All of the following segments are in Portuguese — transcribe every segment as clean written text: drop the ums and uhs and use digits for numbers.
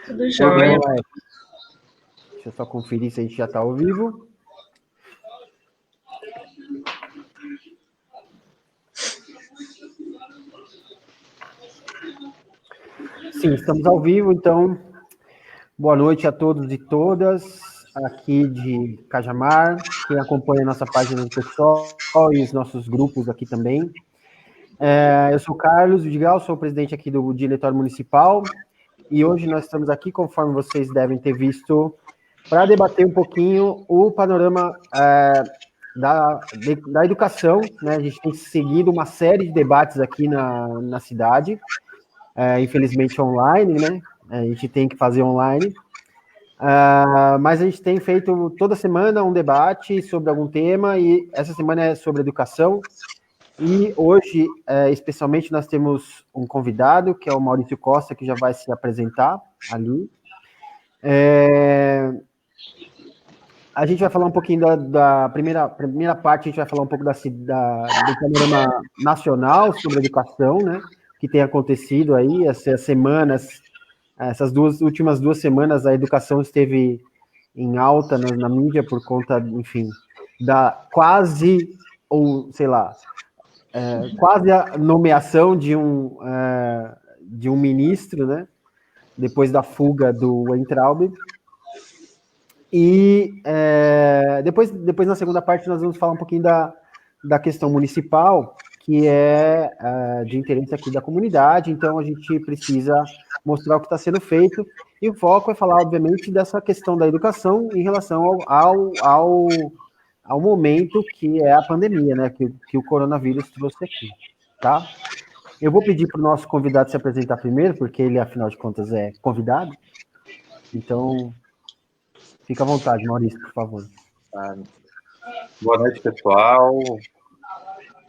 Tudo jóia. Deixa eu só conferir se a gente já está ao vivo. Sim, estamos ao vivo, então, boa noite a todos e todas, aqui de Cajamar, quem acompanha a nossa página do pessoal e os nossos grupos aqui também. Eu sou o Carlos Vidigal, sou o presidente aqui do Diretório Municipal, e hoje nós estamos aqui, conforme vocês devem ter visto, para debater um pouquinho o panorama da educação, né? A gente tem seguido uma série de debates aqui na cidade, infelizmente online, né? A gente tem que fazer online, mas a gente tem feito toda semana um debate sobre algum tema, e essa semana é sobre educação, e hoje, especialmente, nós temos um convidado, que é o Maurício Costa, que já vai se apresentar ali. A gente vai falar um pouquinho da primeira parte, a gente vai falar um pouco do panorama nacional sobre educação, né, que tem acontecido aí, essas semanas, essas últimas 2 semanas, a educação esteve em alta na mídia por conta, enfim, da quase, ou sei lá, quase a nomeação de um ministro, né, depois da fuga do Weintraub. E depois, na segunda parte, nós vamos falar um pouquinho da questão municipal, que é de interesse aqui da comunidade, então a gente precisa mostrar o que está sendo feito, e o foco é falar, obviamente, dessa questão da educação em relação ao momento que é a pandemia, né, que o coronavírus trouxe aqui, tá? Eu vou pedir para o nosso convidado se apresentar primeiro, porque ele, afinal de contas, é convidado, então... Fica à vontade, Maurício, por favor. Boa noite, pessoal.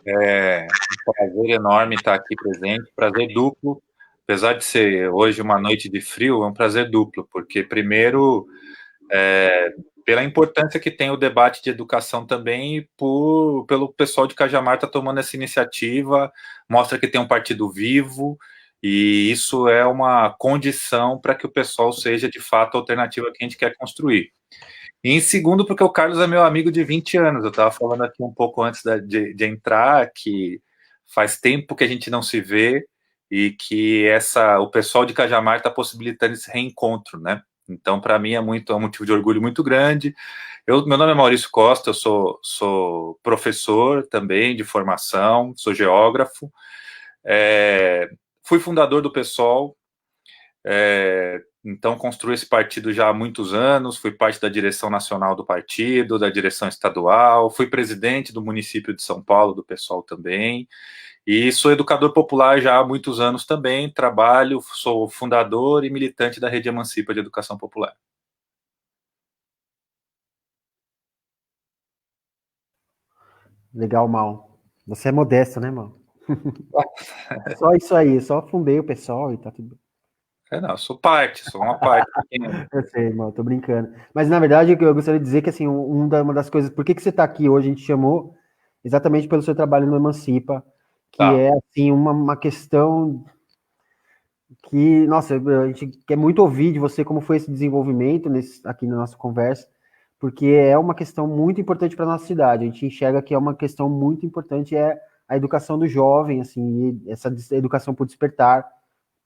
É um prazer enorme estar aqui presente, prazer duplo. Apesar de ser hoje uma noite de frio, é um prazer duplo, porque, primeiro, pela importância que tem o debate de educação também, e pelo pessoal de Cajamar estar tomando essa iniciativa, mostra que tem um partido vivo, e isso é uma condição para que o pessoal seja, de fato, a alternativa que a gente quer construir. E em segundo, porque o Carlos é meu amigo de 20 anos. Eu estava falando aqui um pouco antes de entrar, que faz tempo que a gente não se vê e que o pessoal de Cajamar está possibilitando esse reencontro, né? Então, para mim, é um motivo de orgulho muito grande. Meu nome é Maurício Costa, eu sou professor também de formação, sou geógrafo, fui fundador do PSOL, então construí esse partido já há muitos anos, fui parte da direção nacional do partido, da direção estadual, fui presidente do município de São Paulo, do PSOL também, e sou educador popular já há muitos anos também, sou fundador e militante da Rede Emancipa de Educação Popular. Legal, Mal. Você é modesto, né, Mal? Só isso aí, só fundei o pessoal e tá tudo. Não, eu sou uma parte. Eu sei, Mal, tô brincando. Mas, na verdade, eu gostaria de dizer que, assim, uma das coisas... Por que você tá aqui hoje? A gente chamou exatamente pelo seu trabalho no Emancipa, que é, assim, uma questão que, nossa, a gente quer muito ouvir de você como foi esse desenvolvimento aqui na nossa conversa, porque é uma questão muito importante para a nossa cidade. A gente enxerga que é uma questão muito importante, a educação do jovem, assim, e essa educação por despertar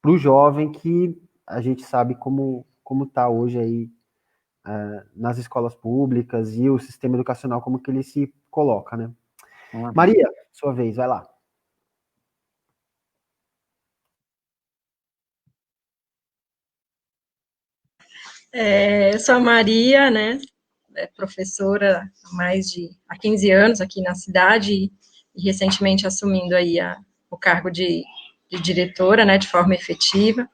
para o jovem, que a gente sabe como está hoje aí nas escolas públicas, e o sistema educacional, como que ele se coloca, né? Maria, sua vez, vai lá. Eu sou a Maria, né, professora há 15 anos aqui na cidade, e recentemente assumindo aí o cargo de diretora, né, de forma efetiva.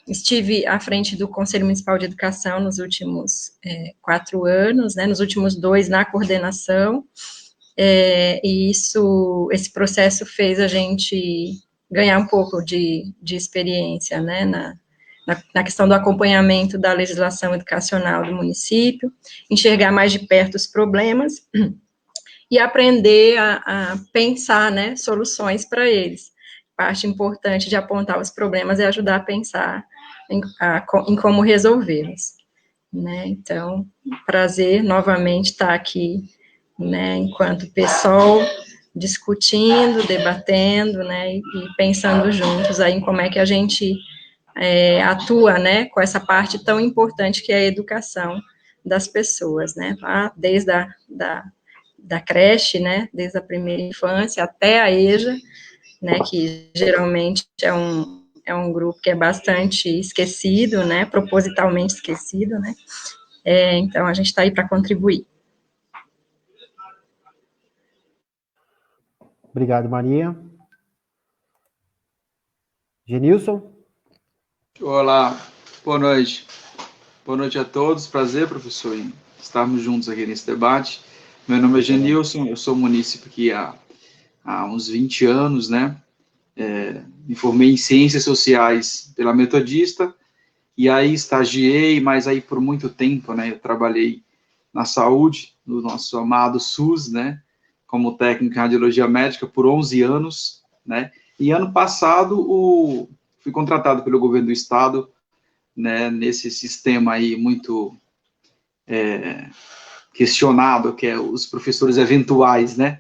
Estive à frente do Conselho Municipal de Educação nos últimos 4 anos, né, nos últimos 2 na coordenação, e esse processo fez a gente ganhar um pouco de experiência, né, na questão do acompanhamento da legislação educacional do município, enxergar mais de perto os problemas e aprender a pensar, né, soluções para eles. parte importante de apontar os problemas é ajudar a pensar em como resolvê-los, né? Então, prazer novamente estar aqui, né, enquanto pessoal, discutindo, debatendo, né, e pensando juntos aí em como é que a gente atua, né, com essa parte tão importante que é a educação das pessoas, né, desde da creche, né, desde a primeira infância até a EJA, né, que geralmente é um grupo que é bastante esquecido, né, propositalmente esquecido, né, então a gente está aí para contribuir. Obrigado, Maria. Genilson? Olá, boa noite. Boa noite a todos. Prazer, professor, em estarmos juntos aqui nesse debate. Meu nome é Genilson, eu sou munícipe aqui há uns 20 anos, né? Me formei em Ciências Sociais pela Metodista, e aí estagiei, mas aí por muito tempo, né? Eu trabalhei na saúde, no nosso amado SUS, né? Como técnico em radiologia médica por 11 anos, né? E ano passado, fui contratado pelo governo do estado, né, nesse sistema aí muito questionado, que é os professores eventuais, né?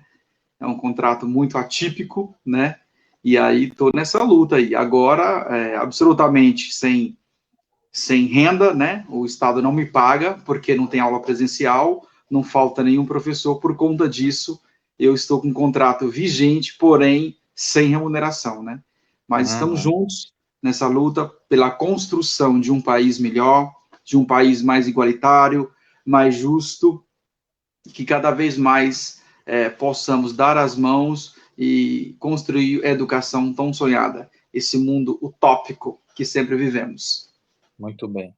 É um contrato muito atípico, né? E aí estou nessa luta aí. Agora, absolutamente sem renda, né? O estado não me paga porque não tem aula presencial, não falta nenhum professor. Por conta disso, eu estou com um contrato vigente, porém sem remuneração, né? Mas estamos juntos nessa luta pela construção de um país melhor, de um país mais igualitário, mais justo, que cada vez mais possamos dar as mãos e construir a educação tão sonhada, esse mundo utópico que sempre vivemos. Muito bem.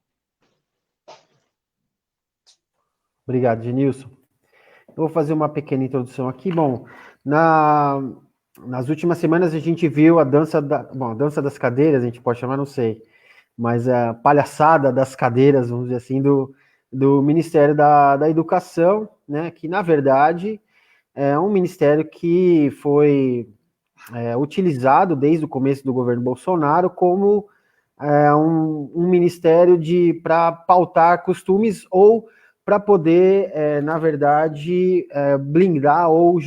Obrigado, Genilson. Eu vou fazer uma pequena introdução aqui. Bom, nas últimas semanas a gente viu a dança das cadeiras, a gente pode chamar, não sei, mas a palhaçada das cadeiras, vamos dizer assim, do Ministério da Educação, né, que na verdade é um ministério que foi utilizado desde o começo do governo Bolsonaro como um ministério para pautar costumes ou para poder, na verdade, blindar ou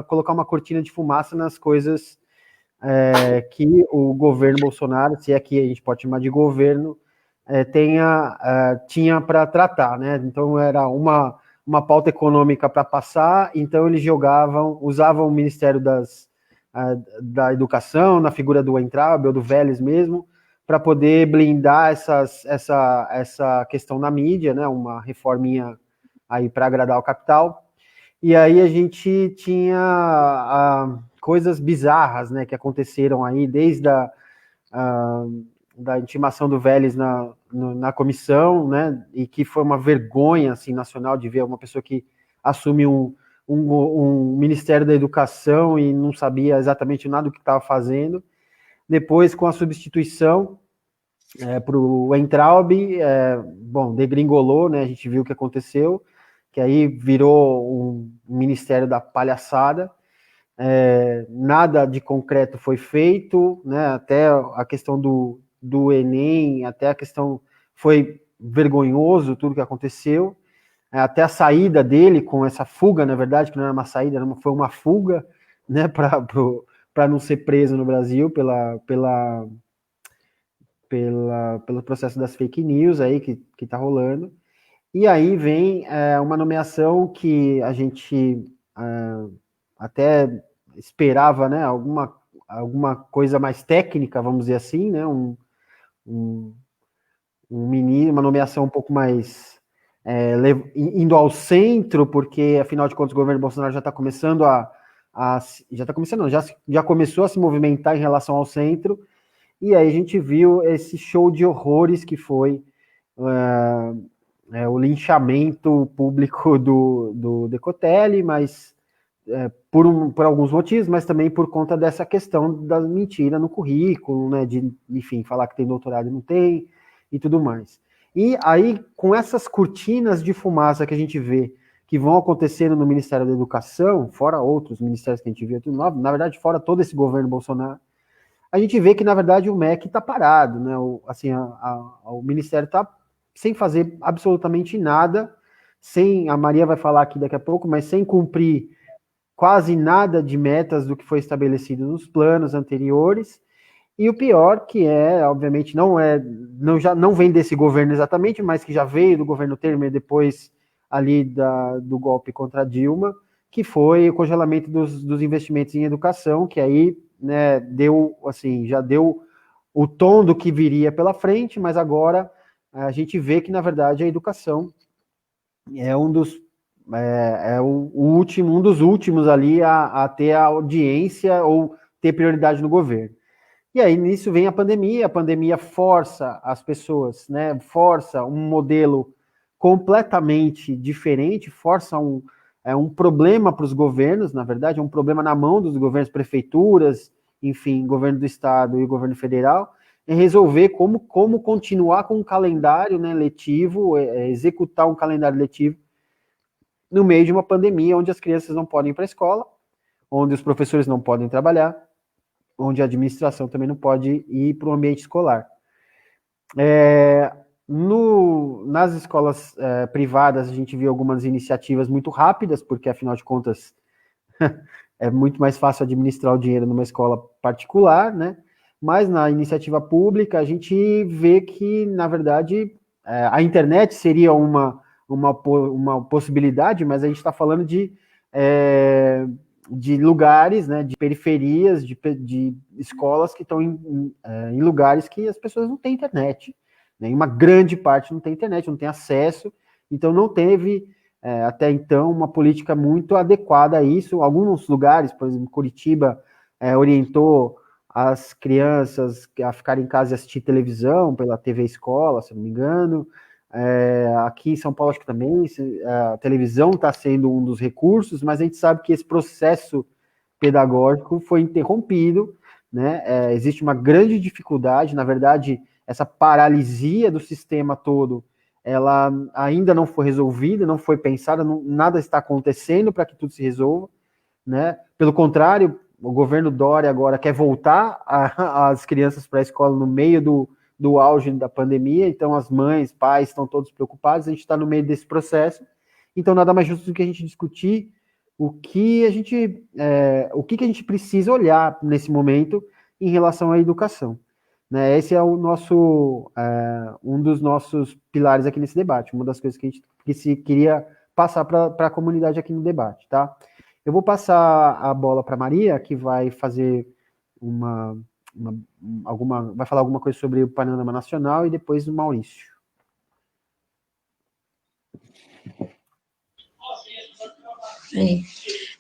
colocar uma cortina de fumaça nas coisas que o governo Bolsonaro, se é que a gente pode chamar de governo, tinha para tratar, né? Então era uma pauta econômica para passar, então eles usavam o Ministério da Educação, na figura do Weintraub ou do Vélez mesmo, para poder blindar essa questão na mídia, né? Uma reforminha aí para agradar o capital. E aí a gente tinha coisas bizarras, né, que aconteceram aí desde da intimação do Vélez na comissão, né, e que foi uma vergonha assim, nacional de ver uma pessoa que assume um Ministério da Educação e não sabia exatamente nada do que estava fazendo. Depois, com a substituição para o Weintraub, degringolou, né, a gente viu o que aconteceu, que aí virou um ministério da palhaçada, nada de concreto foi feito, né, até a questão do Enem, até a questão foi vergonhoso tudo que aconteceu, até a saída dele com essa fuga, na verdade, que não era uma saída, foi uma fuga, né, para não ser preso no Brasil pelo processo das fake news aí que está rolando. E aí vem uma nomeação que a gente até esperava, né, alguma coisa mais técnica, vamos dizer assim, né, uma nomeação um pouco mais indo ao centro, porque afinal de contas o governo Bolsonaro já está começando já começou a se movimentar em relação ao centro, e aí a gente viu esse show de horrores que foi o linchamento público do Decotelli, mas por alguns motivos, mas também por conta dessa questão da mentira no currículo, né, de, enfim, falar que tem doutorado e não tem, e tudo mais. E aí, com essas cortinas de fumaça que a gente vê, que vão acontecendo no Ministério da Educação, fora outros ministérios que a gente vê, na verdade, fora todo esse governo Bolsonaro, a gente vê que, na verdade, o MEC está parado, né? O Ministério está sem fazer absolutamente nada, a Maria vai falar aqui daqui a pouco, mas sem cumprir quase nada de metas do que foi estabelecido nos planos anteriores. E o pior, que obviamente, não vem desse governo exatamente, mas que já veio do governo Temer depois ali do golpe contra a Dilma, que foi o congelamento dos investimentos em educação, que aí, né, já deu o tom do que viria pela frente, mas agora a gente vê que, na verdade, a educação é um dos últimos ali a ter a audiência ou ter prioridade no governo. E aí, nisso vem a pandemia força as pessoas, né, força um modelo completamente diferente, força um problema para os governos, na verdade, é um problema na mão dos governos, prefeituras, enfim, governo do estado e governo federal, em resolver como continuar com um calendário, né, letivo, executar um calendário letivo no meio de uma pandemia, onde as crianças não podem ir para a escola, onde os professores não podem trabalhar, onde a administração também não pode ir para o ambiente escolar. Nas escolas privadas, a gente viu algumas iniciativas muito rápidas, porque, afinal de contas, é muito mais fácil administrar o dinheiro numa escola particular, né? Mas na iniciativa pública, a gente vê que, na verdade, a internet seria uma possibilidade, mas a gente está falando de lugares, né, de periferias, de escolas que estão em lugares que as pessoas não têm internet, né? Uma grande parte não tem internet, não tem acesso, então não teve, até então, uma política muito adequada a isso. Alguns lugares, por exemplo, Curitiba, orientou as crianças a ficarem em casa e assistir televisão pela TV Escola, se não me engano. Aqui em São Paulo, acho que também a televisão está sendo um dos recursos, mas a gente sabe que esse processo pedagógico foi interrompido, né? Existe uma grande dificuldade, na verdade, essa paralisia do sistema todo, ela ainda não foi resolvida, não foi pensada, nada está acontecendo para que tudo se resolva, né? Pelo contrário, o governo Dória agora quer voltar as crianças para a escola no meio do auge da pandemia, então as mães, pais estão todos preocupados, a gente está no meio desse processo, então nada mais justo do que a gente discutir o que a gente precisa olhar nesse momento em relação à educação, né? Esse é um dos nossos pilares aqui nesse debate, uma das coisas que a gente queria passar para a comunidade aqui no debate, tá? Eu vou passar a bola para a Maria, que vai fazer vai falar alguma coisa sobre o panorama nacional, e depois o Maurício.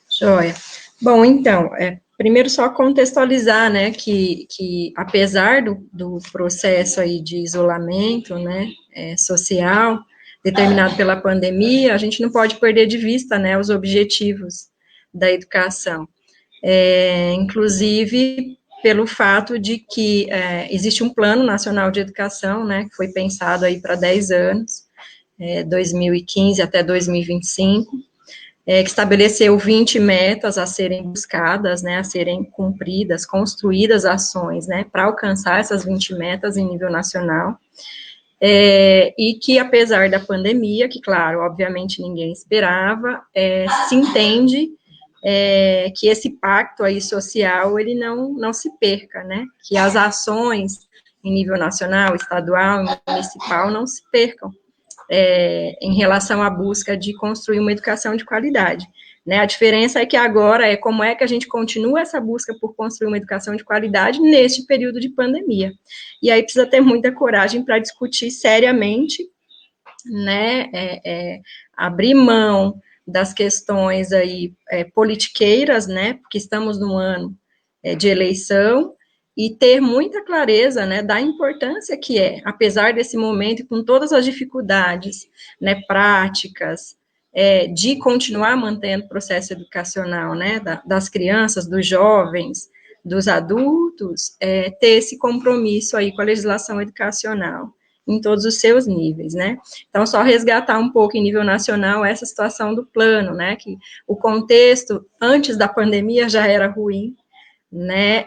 Joia. Bom, então, primeiro só contextualizar, né, que apesar do processo aí de isolamento, né, social, determinado pela pandemia, a gente não pode perder de vista, né, os objetivos da educação. Inclusive, pelo fato de que existe um Plano Nacional de Educação, né, que foi pensado aí para 10 anos, 2015 até 2025, que estabeleceu 20 metas a serem buscadas, né, a serem cumpridas, construídas ações, né, para alcançar essas 20 metas em nível nacional, e que, apesar da pandemia, que, claro, obviamente ninguém esperava, se entende que esse pacto aí social, ele não se perca, né, que as ações em nível nacional, estadual, municipal, não se percam, em relação à busca de construir uma educação de qualidade, né? A diferença é que agora como é que a gente continua essa busca por construir uma educação de qualidade neste período de pandemia. E aí precisa ter muita coragem para discutir seriamente, né, abrir mão das questões aí politiqueiras, né, porque estamos num ano de eleição, e ter muita clareza, né, da importância que apesar desse momento, com todas as dificuldades, né, práticas, de continuar mantendo o processo educacional, né, das crianças, dos jovens, dos adultos, ter esse compromisso aí com a legislação educacional, em todos os seus níveis, né. Então, só resgatar um pouco em nível nacional essa situação do plano, né, que o contexto antes da pandemia já era ruim, né,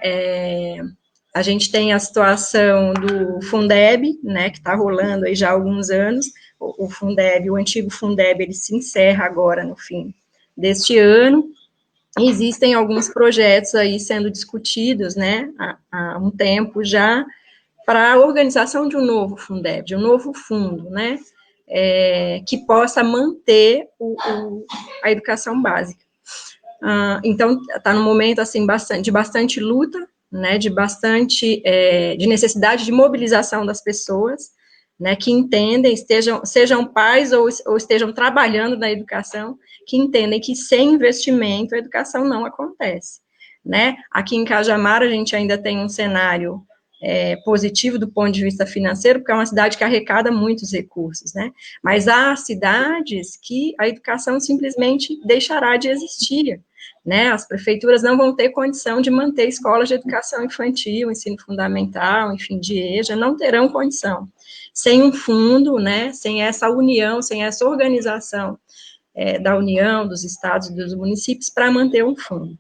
A gente tem a situação do Fundeb, né, que está rolando aí já há alguns anos. O Fundeb, o antigo Fundeb, ele se encerra agora no fim deste ano. Existem alguns projetos aí sendo discutidos, né, há um tempo já, para a organização de um novo Fundeb, de um novo fundo, né, que possa manter a educação básica. Então, está num momento, assim, de bastante luta, né, de necessidade de mobilização das pessoas, né, que entendem, sejam pais ou estejam trabalhando na educação, que entendem que sem investimento a educação não acontece, né. Aqui em Cajamar a gente ainda tem um cenário positivo do ponto de vista financeiro, porque é uma cidade que arrecada muitos recursos, né, mas há cidades que a educação simplesmente deixará de existir, né, as prefeituras não vão ter condição de manter escolas de educação infantil, ensino fundamental, enfim, de EJA, não terão condição, sem um fundo, né, sem essa união, sem essa organização da União, dos estados e dos municípios para manter um fundo,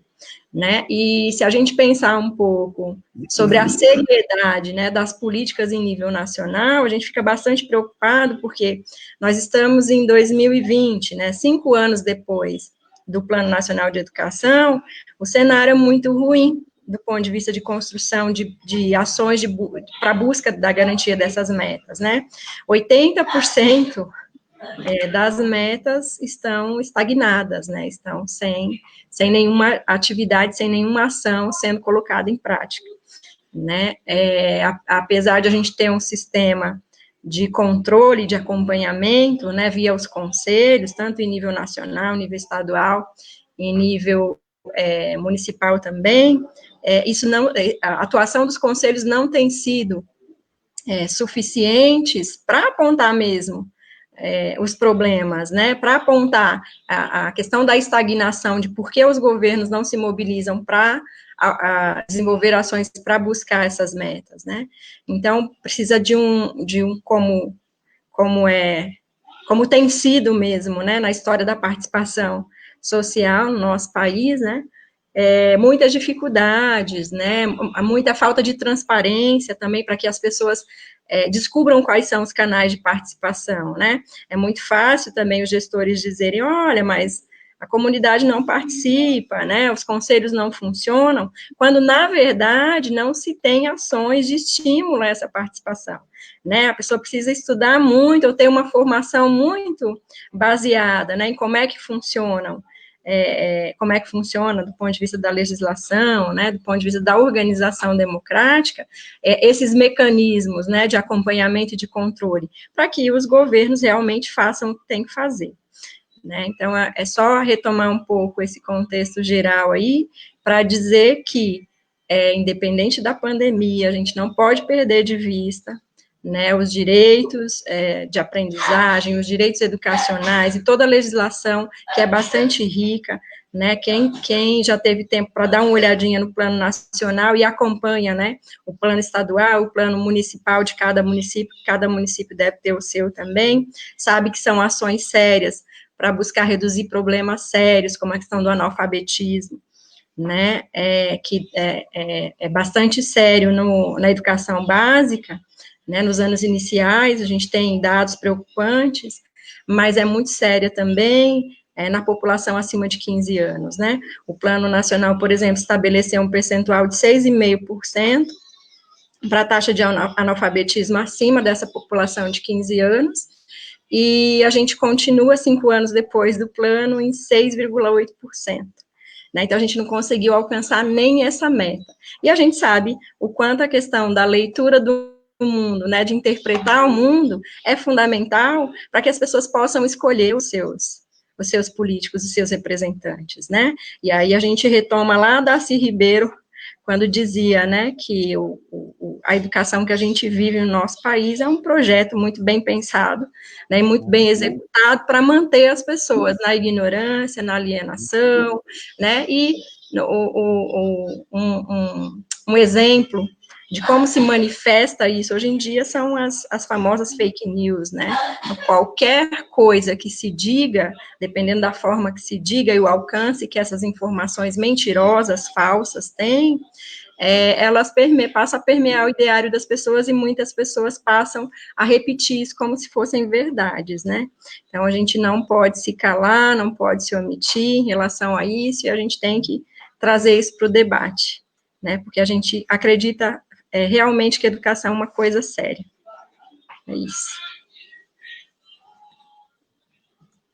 né, e se a gente pensar um pouco sobre a seriedade, né, das políticas em nível nacional, a gente fica bastante preocupado, porque nós estamos em 2020, né, 5 anos depois do Plano Nacional de Educação, o cenário é muito ruim, do ponto de vista de construção de ações para a busca da garantia dessas metas, né, 80% das metas estão estagnadas, né, estão sem nenhuma atividade, sem nenhuma ação sendo colocada em prática, né, apesar de a gente ter um sistema de controle, de acompanhamento, né, via os conselhos, tanto em nível nacional, nível estadual, em nível municipal também, a atuação dos conselhos não tem sido suficientes para apontar mesmo os problemas, né, para apontar a questão da estagnação, de por que os governos não se mobilizam para desenvolver ações para buscar essas metas, né, então precisa de um como tem sido mesmo, né, na história da participação social no nosso país, né, muitas dificuldades, né, muita falta de transparência também para que as pessoas descubram quais são os canais de participação, né, é muito fácil também os gestores dizerem, olha, mas a comunidade não participa, né, os conselhos não funcionam, quando, na verdade, não se tem ações de estímulo a essa participação, né, a pessoa precisa estudar muito, ou ter uma formação muito baseada, né, em como é que funcionam, como é que funciona do ponto de vista da legislação, né, do ponto de vista da organização democrática, esses mecanismos, né, de acompanhamento e de controle, para que os governos realmente façam o que tem que fazer, né, então é só retomar um pouco esse contexto geral aí, para dizer que, independente da pandemia, a gente não pode perder de vista, né, os direitos de aprendizagem, os direitos educacionais e toda a legislação que é bastante rica, né, quem já teve tempo para dar uma olhadinha no plano nacional e acompanha, né, o plano estadual, o plano municipal de cada município deve ter o seu também, sabe que são ações sérias para buscar reduzir problemas sérios, como a questão do analfabetismo, né, que é bastante sério na educação básica, né, nos anos iniciais, a gente tem dados preocupantes, mas é muito séria também na população acima de 15 anos, né, o Plano Nacional, por exemplo, estabeleceu um percentual de 6,5% para a taxa de analfabetismo acima dessa população de 15 anos, e a gente continua 5 anos depois do plano em 6,8%. Né, então, a gente não conseguiu alcançar nem essa meta. E a gente sabe o quanto a questão da leitura do mundo, né, de interpretar o mundo, é fundamental para que as pessoas possam escolher os seus políticos, os seus representantes, né, e aí a gente retoma lá Darcy Ribeiro, quando dizia, né, que a educação que a gente vive no nosso país é um projeto muito bem pensado, né, e muito bem executado para manter as pessoas na ignorância, na alienação, né, e um exemplo de como se manifesta isso hoje em dia são as famosas fake news, né, qualquer coisa que se diga, dependendo da forma que se diga e o alcance que essas informações mentirosas, falsas têm, elas passam a permear o ideário das pessoas, e muitas pessoas passam a repetir isso como se fossem verdades, né? Então, a gente não pode se calar, não pode se omitir em relação a isso, e a gente tem que trazer isso para o debate, né? Porque a gente acredita realmente que a educação é uma coisa séria. É isso.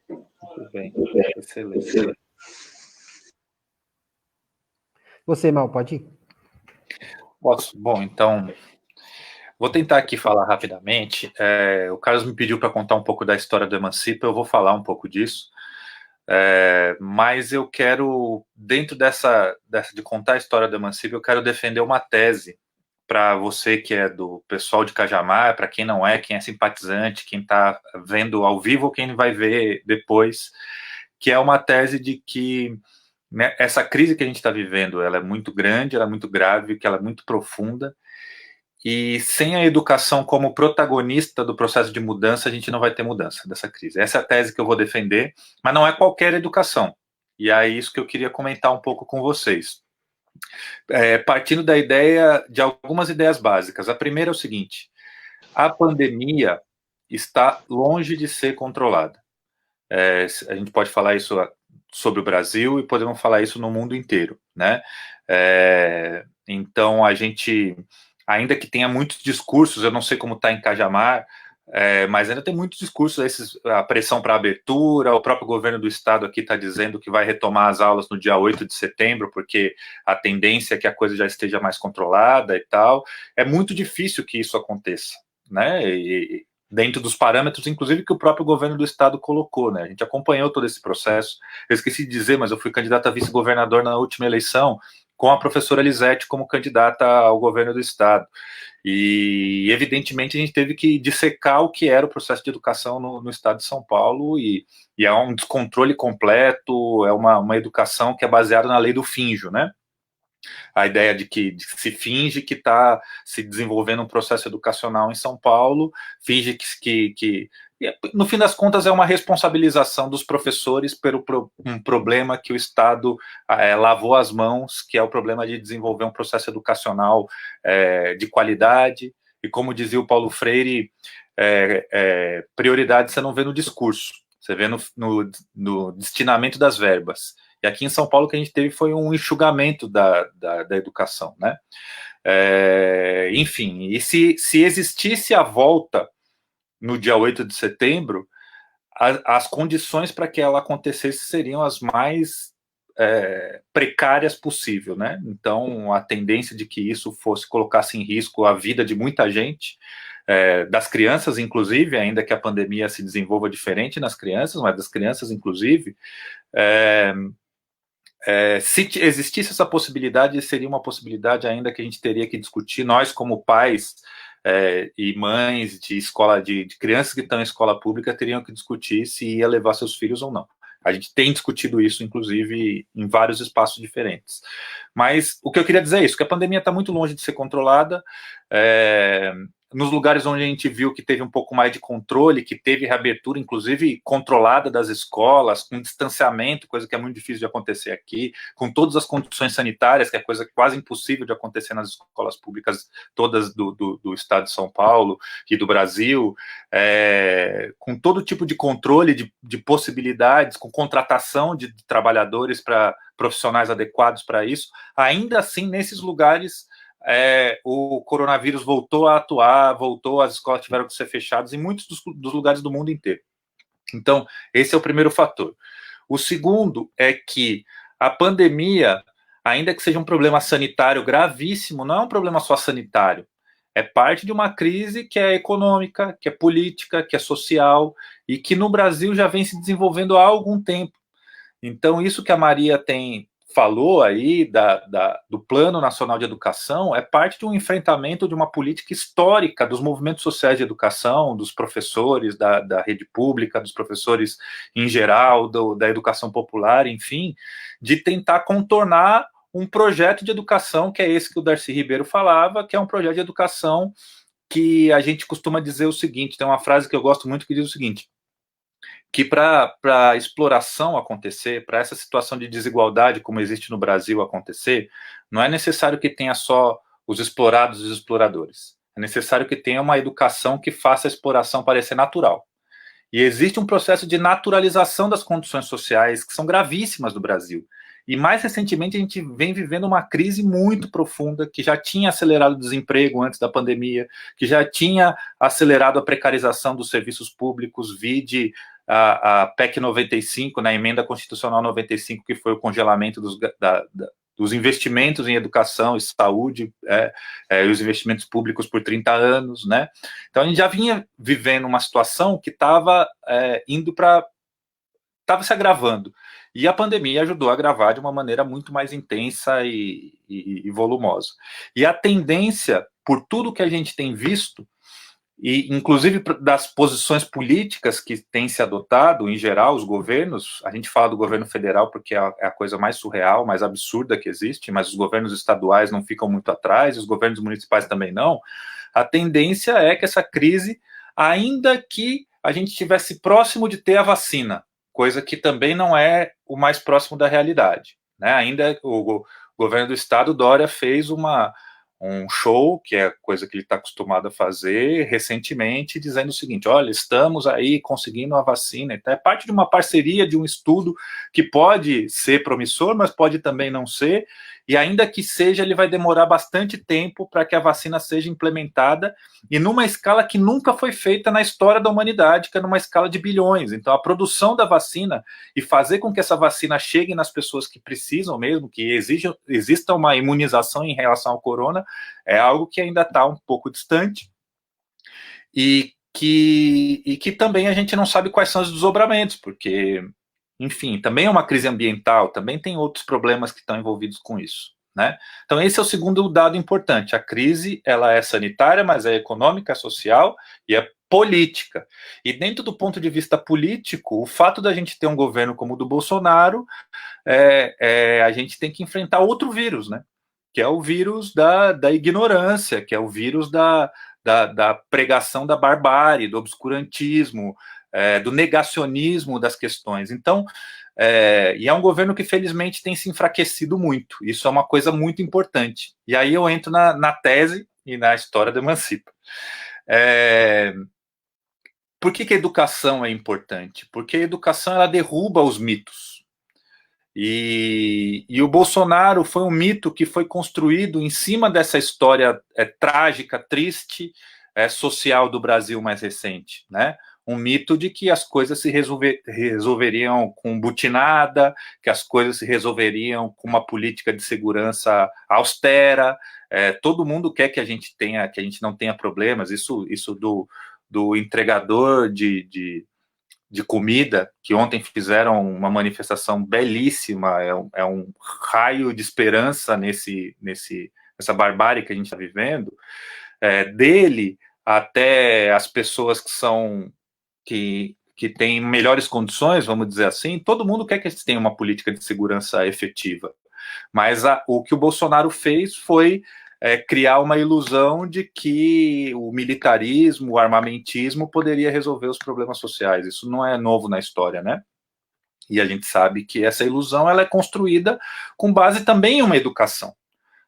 Muito bem, excelente. Você, Mal, pode ir? Posso? Bom, então, vou tentar aqui falar rapidamente. O Carlos me pediu para contar um pouco da história do Emancipa, eu vou falar um pouco disso. Mas eu quero, dentro dessa de contar a história do Emancipa, eu quero defender uma tese para você que é do pessoal de Cajamar, para quem não é, quem é simpatizante, quem está vendo ao vivo ou quem vai ver depois, que é uma tese de que, né, essa crise que a gente está vivendo, ela é muito grande, ela é muito grave, que ela é muito profunda, e sem a educação como protagonista do processo de mudança, a gente não vai ter mudança dessa crise. Essa é a tese que eu vou defender, mas não é qualquer educação. E é isso que eu queria comentar um pouco com vocês. Partindo da ideia, de algumas ideias básicas. A primeira é o seguinte: a pandemia está longe de ser controlada. A gente pode falar isso sobre o Brasil e podemos falar isso no mundo inteiro, né? Então, a gente, ainda que tenha muitos discursos, eu não sei como está em Cajamar, mas ainda tem muitos discursos, a pressão para abertura, o próprio governo do estado aqui está dizendo que vai retomar as aulas no dia 8 de setembro, porque a tendência é que a coisa já esteja mais controlada e tal. É muito difícil que isso aconteça, né? E dentro dos parâmetros, inclusive, que o próprio governo do estado colocou, né? A gente acompanhou todo esse processo. Eu esqueci de dizer, mas eu fui candidato a vice-governador na última eleição, com a professora Elisete como candidata ao governo do estado. E, evidentemente, a gente teve que dissecar o que era o processo de educação no estado de São Paulo, e é um descontrole completo, é uma educação que é baseada na lei do finjo, né? A ideia de que se finge que está se desenvolvendo um processo educacional em São Paulo, finge que no fim das contas, é uma responsabilização dos professores pelo um problema que o Estado lavou as mãos, que é o problema de desenvolver um processo educacional de qualidade. E como dizia o Paulo Freire, prioridade você não vê no discurso, você vê no destinamento das verbas. E aqui em São Paulo o que a gente teve foi um enxugamento da educação, né? Enfim, e se existisse a volta no dia 8 de setembro, as condições para que ela acontecesse seriam as mais precárias possível, né? Então, a tendência de que isso colocasse em risco a vida de muita gente, das crianças, inclusive, ainda que a pandemia se desenvolva diferente nas crianças, mas das crianças, inclusive, se existisse essa possibilidade, seria uma possibilidade ainda que a gente teria que discutir, nós como pais e mães de crianças que estão em escola pública teriam que discutir se ia levar seus filhos ou não. A gente tem discutido isso, inclusive, em vários espaços diferentes. Mas o que eu queria dizer é isso, que a pandemia está muito longe de ser controlada. Nos lugares onde a gente viu que teve um pouco mais de controle, que teve reabertura, inclusive, controlada das escolas, com distanciamento, coisa que é muito difícil de acontecer aqui, com todas as condições sanitárias, que é coisa quase impossível de acontecer nas escolas públicas todas do estado de São Paulo e do Brasil, com todo tipo de controle de possibilidades, com contratação de trabalhadores para profissionais adequados para isso. Ainda assim, nesses lugares, o coronavírus voltou a atuar, as escolas tiveram que ser fechadas em muitos dos lugares do mundo inteiro. Então, esse é o primeiro fator. O segundo é que a pandemia, ainda que seja um problema sanitário gravíssimo, não é um problema só sanitário, é parte de uma crise que é econômica, que é política, que é social, e que no Brasil já vem se desenvolvendo há algum tempo. Então, isso que a Maria falou aí do Plano Nacional de Educação é parte de um enfrentamento de uma política histórica dos movimentos sociais de educação, dos professores da rede pública, dos professores em geral, da educação popular, enfim, de tentar contornar um projeto de educação que é esse que o Darcy Ribeiro falava, que é um projeto de educação que a gente costuma dizer o seguinte, tem uma frase que eu gosto muito que diz o seguinte: que para a exploração acontecer, para essa situação de desigualdade como existe no Brasil acontecer, não é necessário que tenha só os explorados e os exploradores. É necessário que tenha uma educação que faça a exploração parecer natural. E existe um processo de naturalização das condições sociais que são gravíssimas no Brasil. E mais recentemente a gente vem vivendo uma crise muito profunda, que já tinha acelerado o desemprego antes da pandemia, que já tinha acelerado a precarização dos serviços públicos, vide a PEC 95, na Emenda Constitucional 95, que foi o congelamento dos investimentos em educação e saúde, os investimentos públicos por 30 anos, né? Então a gente já vinha vivendo uma situação que estava estava se agravando. E a pandemia ajudou a agravar de uma maneira muito mais intensa e volumosa. E a tendência, por tudo que a gente tem visto, e inclusive das posições políticas que têm se adotado, em geral, os governos, a gente fala do governo federal porque é a coisa mais surreal, mais absurda que existe, mas os governos estaduais não ficam muito atrás, os governos municipais também não. A tendência é que essa crise, ainda que a gente estivesse próximo de ter a vacina, coisa que também não é o mais próximo da realidade, né? Ainda o governo do estado, Dória, fez um show, que é coisa que ele está acostumado a fazer, recentemente, dizendo o seguinte: olha, estamos aí conseguindo a vacina. Então, é parte de uma parceria, de um estudo que pode ser promissor, mas pode também não ser, e ainda que seja, ele vai demorar bastante tempo para que a vacina seja implementada, e numa escala que nunca foi feita na história da humanidade, que é numa escala de bilhões. Então, a produção da vacina e fazer com que essa vacina chegue nas pessoas que precisam mesmo, que exista uma imunização em relação ao corona, é algo que ainda está um pouco distante e que também a gente não sabe quais são os desdobramentos, porque, enfim, também é uma crise ambiental, também tem outros problemas que estão envolvidos com isso, né? Então esse é o segundo dado importante. A crise, ela é sanitária, mas é econômica, social e é política. E dentro do ponto de vista político, o fato da gente ter um governo como o do Bolsonaro, a gente tem que enfrentar outro vírus, né? Que é o vírus da ignorância, que é o vírus da pregação da barbárie, do obscurantismo, do negacionismo das questões. Então, e é um governo que, felizmente, tem se enfraquecido muito. Isso é uma coisa muito importante. E aí eu entro na tese e na história do Emancipa. Por que a educação é importante? Porque a educação, ela derruba os mitos. E o Bolsonaro foi um mito que foi construído em cima dessa história trágica, triste, social do Brasil mais recente, né? Um mito de que as coisas se resolveriam com butinada, que as coisas se resolveriam com uma política de segurança austera. Todo mundo quer que a gente não tenha problemas. Isso do entregador de comida, que ontem fizeram uma manifestação belíssima, é um raio de esperança nessa barbárie que a gente está vivendo, dele até as pessoas que têm melhores condições, vamos dizer assim. Todo mundo quer que a gente tenha uma política de segurança efetiva, mas o que o Bolsonaro fez foi criar uma ilusão de que o militarismo, o armamentismo poderia resolver os problemas sociais. Isso não é novo na história, né? E a gente sabe que essa ilusão, ela é construída com base também em uma educação,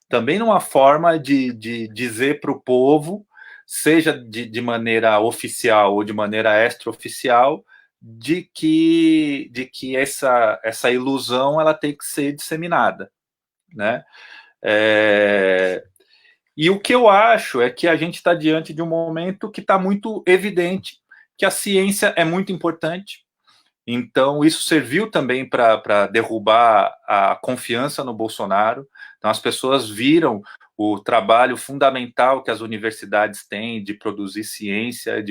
também numa forma de dizer para o povo, seja de maneira oficial ou de maneira extraoficial, de que essa ilusão, ela tem que ser disseminada, né? E o que eu acho é que a gente está diante de um momento que está muito evidente que a ciência é muito importante. Então, isso serviu também para derrubar a confiança no Bolsonaro. Então, as pessoas viram o trabalho fundamental que as universidades têm de produzir ciência,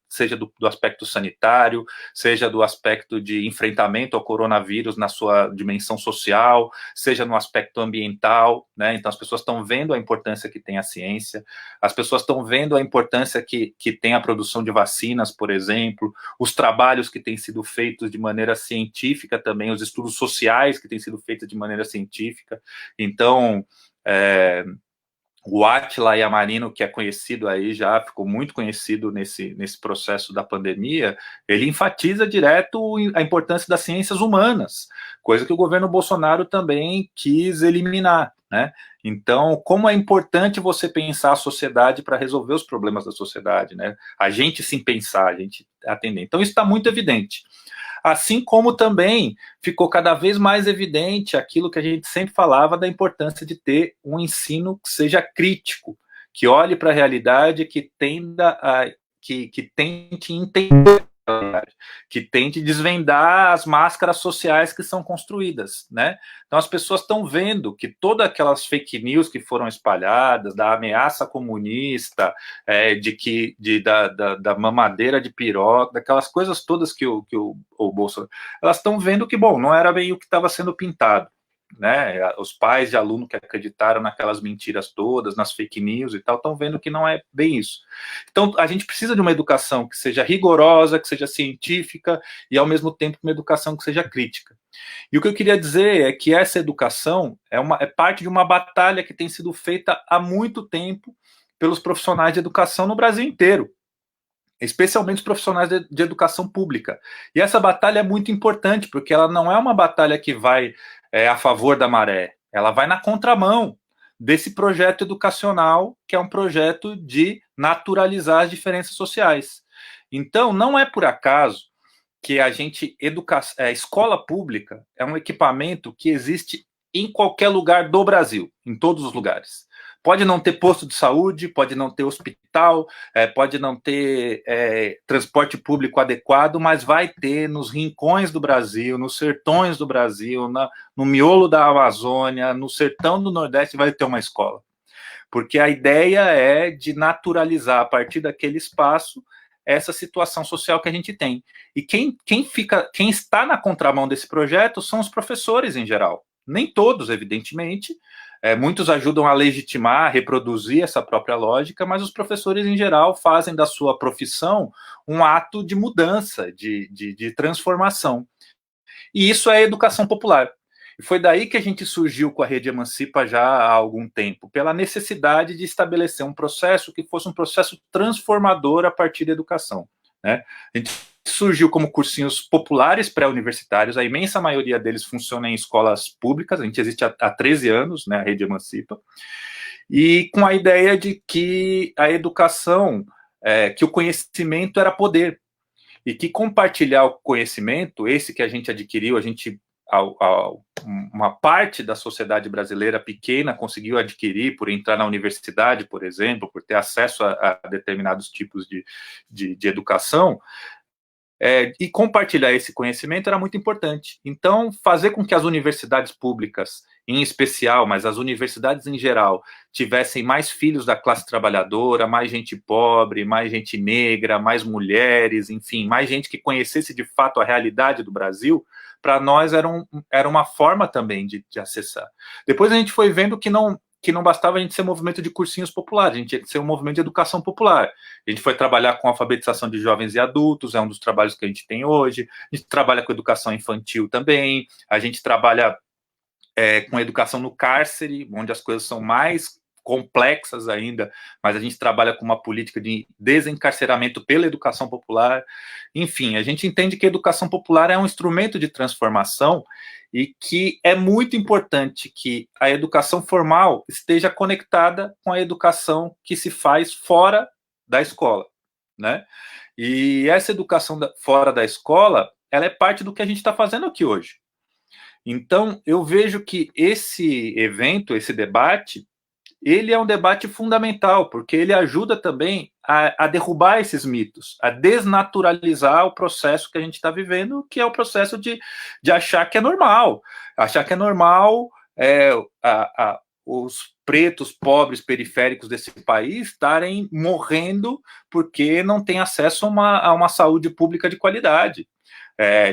seja do aspecto sanitário, seja do aspecto de enfrentamento ao coronavírus na sua dimensão social, seja no aspecto ambiental, né? Então, as pessoas estão vendo a importância que tem a ciência, as pessoas estão vendo a importância que tem a produção de vacinas, por exemplo, os trabalhos que têm sido feitos de maneira científica também, os estudos sociais que têm sido feitos de maneira científica. Então, O Átila Yamarino, que é conhecido aí já, ficou muito conhecido nesse processo da pandemia, ele enfatiza direto a importância das ciências humanas, coisa que o governo Bolsonaro também quis eliminar, né? Então, como é importante você pensar a sociedade para resolver os problemas da sociedade, né? A gente sim pensar, a gente atender. Então, isso está muito evidente. Assim como também ficou cada vez mais evidente aquilo que a gente sempre falava da importância de ter um ensino que seja crítico, que olhe para a realidade, que tenda a que tente entender, que tente desvendar as máscaras sociais que são construídas, né? Então as pessoas estão vendo que todas aquelas fake news que foram espalhadas, da ameaça comunista, da mamadeira de piroca, daquelas coisas todas que o Bolsonaro, elas estão vendo que, bom, não era bem o que estava sendo pintado, né? Os pais de aluno que acreditaram naquelas mentiras todas, nas fake news e tal, estão vendo que não é bem isso. Então, a gente precisa de uma educação que seja rigorosa, que seja científica e, ao mesmo tempo, uma educação que seja crítica. E o que eu queria dizer é que essa educação é parte de uma batalha que tem sido feita há muito tempo pelos profissionais de educação no Brasil inteiro, especialmente os profissionais de educação pública. E essa batalha é muito importante, porque ela não é uma batalha que vai a favor da maré, ela vai na contramão desse projeto educacional, que é um projeto de naturalizar as diferenças sociais. Então, não é por acaso que a escola pública é um equipamento que existe em qualquer lugar do Brasil, em todos os lugares. Pode não ter posto de saúde, pode não ter hospital, pode não ter transporte público adequado, mas vai ter nos rincões do Brasil, nos sertões do Brasil, no miolo da Amazônia, no sertão do Nordeste, vai ter uma escola. Porque a ideia é de naturalizar, a partir daquele espaço, essa situação social que a gente tem. E quem está na contramão desse projeto são os professores em geral. Nem todos, evidentemente, muitos ajudam a legitimar, a reproduzir essa própria lógica, mas os professores, em geral, fazem da sua profissão um ato de mudança, de transformação. E isso é educação popular. E foi daí que a gente surgiu com a Rede Emancipa já há algum tempo, pela necessidade de estabelecer um processo que fosse um processo transformador a partir da educação, né? A gente surgiu como cursinhos populares pré-universitários, a imensa maioria deles funciona em escolas públicas, a gente existe há 13 anos, né, a Rede Emancipa, e com a ideia de que a educação, que o conhecimento era poder, e que compartilhar o conhecimento, esse que a gente adquiriu, uma parte da sociedade brasileira pequena conseguiu adquirir por entrar na universidade, por exemplo, por ter acesso a determinados tipos de educação, e compartilhar esse conhecimento era muito importante. Então, fazer com que as universidades públicas, em especial, mas as universidades em geral, tivessem mais filhos da classe trabalhadora, mais gente pobre, mais gente negra, mais mulheres, enfim, mais gente que conhecesse de fato a realidade do Brasil, para nós era uma forma também de acessar. Depois a gente foi vendo que não bastava a gente ser um movimento de cursinhos populares, a gente tinha que ser um movimento de educação popular. A gente foi trabalhar com alfabetização de jovens e adultos, é um dos trabalhos que a gente tem hoje. A gente trabalha com educação infantil também, a gente trabalha com educação no cárcere, onde as coisas são mais complexas ainda, mas a gente trabalha com uma política de desencarceramento pela educação popular. Enfim, a gente entende que a educação popular é um instrumento de transformação e que é muito importante que a educação formal esteja conectada com a educação que se faz fora da escola, né? E essa educação fora da escola, ela é parte do que a gente está fazendo aqui hoje. Então, eu vejo que esse evento, esse debate, ele é um debate fundamental, porque ele ajuda também a derrubar esses mitos, a desnaturalizar o processo que a gente está vivendo, que é o processo de achar que é normal. Achar que é normal os pretos, pobres, periféricos desse país estarem morrendo porque não têm acesso a uma saúde pública de qualidade.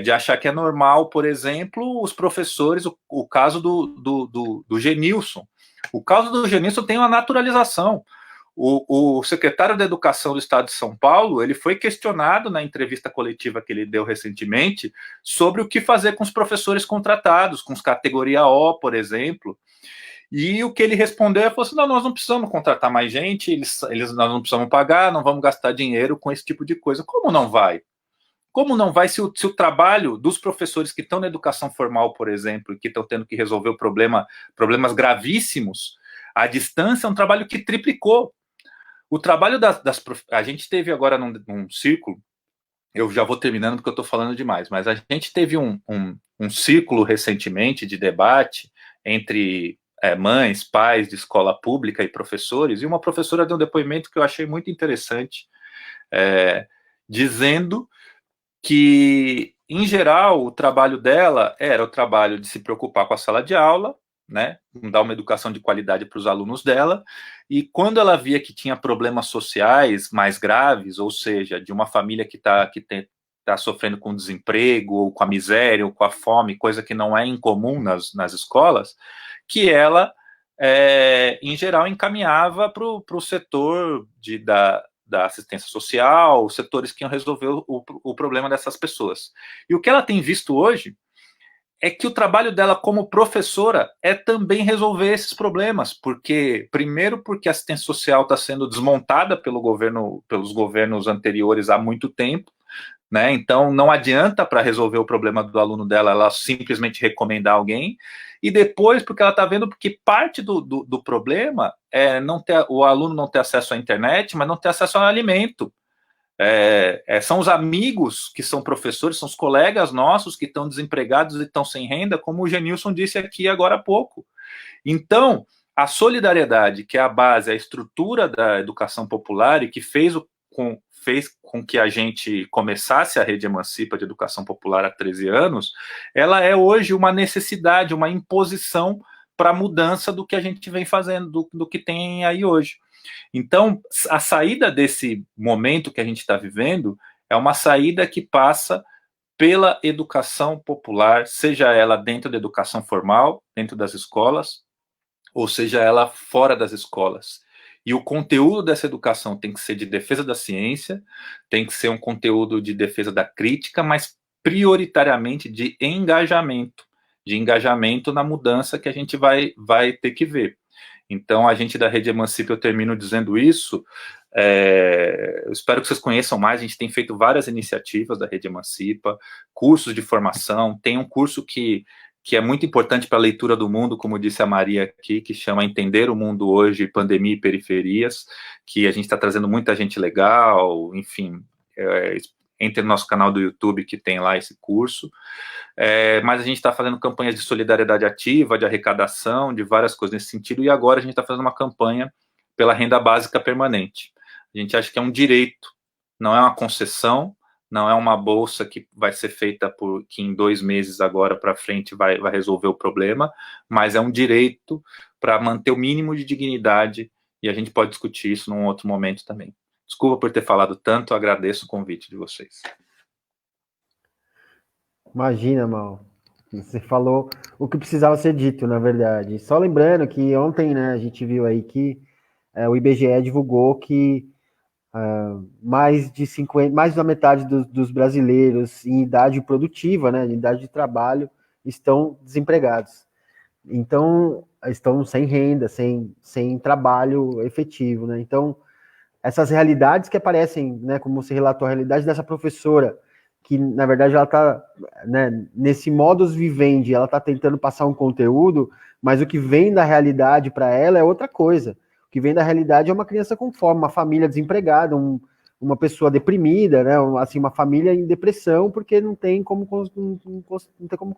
De achar que é normal, por exemplo, os professores, o caso do Genilson. O caso do Genilson tem uma naturalização. O secretário da Educação do Estado de São Paulo, ele foi questionado na entrevista coletiva que ele deu recentemente sobre o que fazer com os professores contratados, com os categoria O, por exemplo. E o que ele respondeu é, falou assim, não, nós não precisamos contratar mais gente, nós não precisamos pagar, não vamos gastar dinheiro com esse tipo de coisa. Como não vai? Como não vai se o trabalho dos professores que estão na educação formal, por exemplo, e que estão tendo que resolver problemas gravíssimos, à distância, é um trabalho que triplicou. O trabalho a gente teve agora num círculo, eu já vou terminando porque eu estou falando demais, mas a gente teve um círculo recentemente de debate entre mães, pais de escola pública e professores, e uma professora deu um depoimento que eu achei muito interessante, dizendo que, em geral, o trabalho dela era o trabalho de se preocupar com a sala de aula, né, dar uma educação de qualidade para os alunos dela, e quando ela via que tinha problemas sociais mais graves, ou seja, de uma família que está sofrendo com desemprego, ou com a miséria, ou com a fome, coisa que não é incomum nas escolas, que ela, em geral, encaminhava para o setor da assistência social, os setores que iam resolver o problema dessas pessoas. E o que ela tem visto hoje é que o trabalho dela como professora é também resolver esses problemas, primeiro porque a assistência social está sendo desmontada pelos governos anteriores há muito tempo, né? Então não adianta, para resolver o problema do aluno dela, ela simplesmente recomendar alguém, e depois porque ela está vendo que parte do problema é o aluno não ter acesso à internet, mas não ter acesso ao alimento. São os amigos que são professores, são os colegas nossos que estão desempregados e estão sem renda, como o Genilson disse aqui agora há pouco. Então, a solidariedade, que é a base, a estrutura da educação popular e que fez com que a gente começasse a Rede Emancipa de Educação Popular há 13 anos, ela é hoje uma necessidade, uma imposição para a mudança do que a gente vem fazendo, do que tem aí hoje. Então, a saída desse momento que a gente está vivendo é uma saída que passa pela educação popular, seja ela dentro da educação formal, dentro das escolas, ou seja ela fora das escolas. E o conteúdo dessa educação tem que ser de defesa da ciência, tem que ser um conteúdo de defesa da crítica, mas prioritariamente de engajamento na mudança que a gente vai ter que ver. Então, a gente da Rede Emancipa, eu termino dizendo isso, eu espero que vocês conheçam mais, a gente tem feito várias iniciativas da Rede Emancipa, cursos de formação, tem um curso que é muito importante para a leitura do mundo, como disse a Maria aqui, que chama Entender o Mundo Hoje, Pandemia e Periferias, que a gente está trazendo muita gente legal, enfim, entre no nosso canal do YouTube que tem lá esse curso, mas a gente está fazendo campanhas de solidariedade ativa, de arrecadação, de várias coisas nesse sentido, e agora a gente está fazendo uma campanha pela renda básica permanente. A gente acha que é um direito, não é uma concessão, não é uma bolsa que vai ser feita que em 2 meses agora para frente vai resolver o problema, mas é um direito para manter o mínimo de dignidade, e a gente pode discutir isso num outro momento também. Desculpa por ter falado tanto, agradeço o convite de vocês. Imagina, Mal. Você falou o que precisava ser dito, na verdade. Só lembrando que ontem, né, a gente viu aí que o IBGE divulgou que mais da metade dos brasileiros em idade produtiva, né, em idade de trabalho, estão desempregados. Então, estão sem renda, sem trabalho efetivo, né? Então, essas realidades que aparecem, né, como você relatou, a realidade dessa professora, que, na verdade, ela está, né, nesse modus vivendi, ela está tentando passar um conteúdo, mas o que vem da realidade para ela é outra coisa. O que vem da realidade é uma criança com fome, uma família desempregada, uma pessoa deprimida, né, assim, uma família em depressão, porque não tem como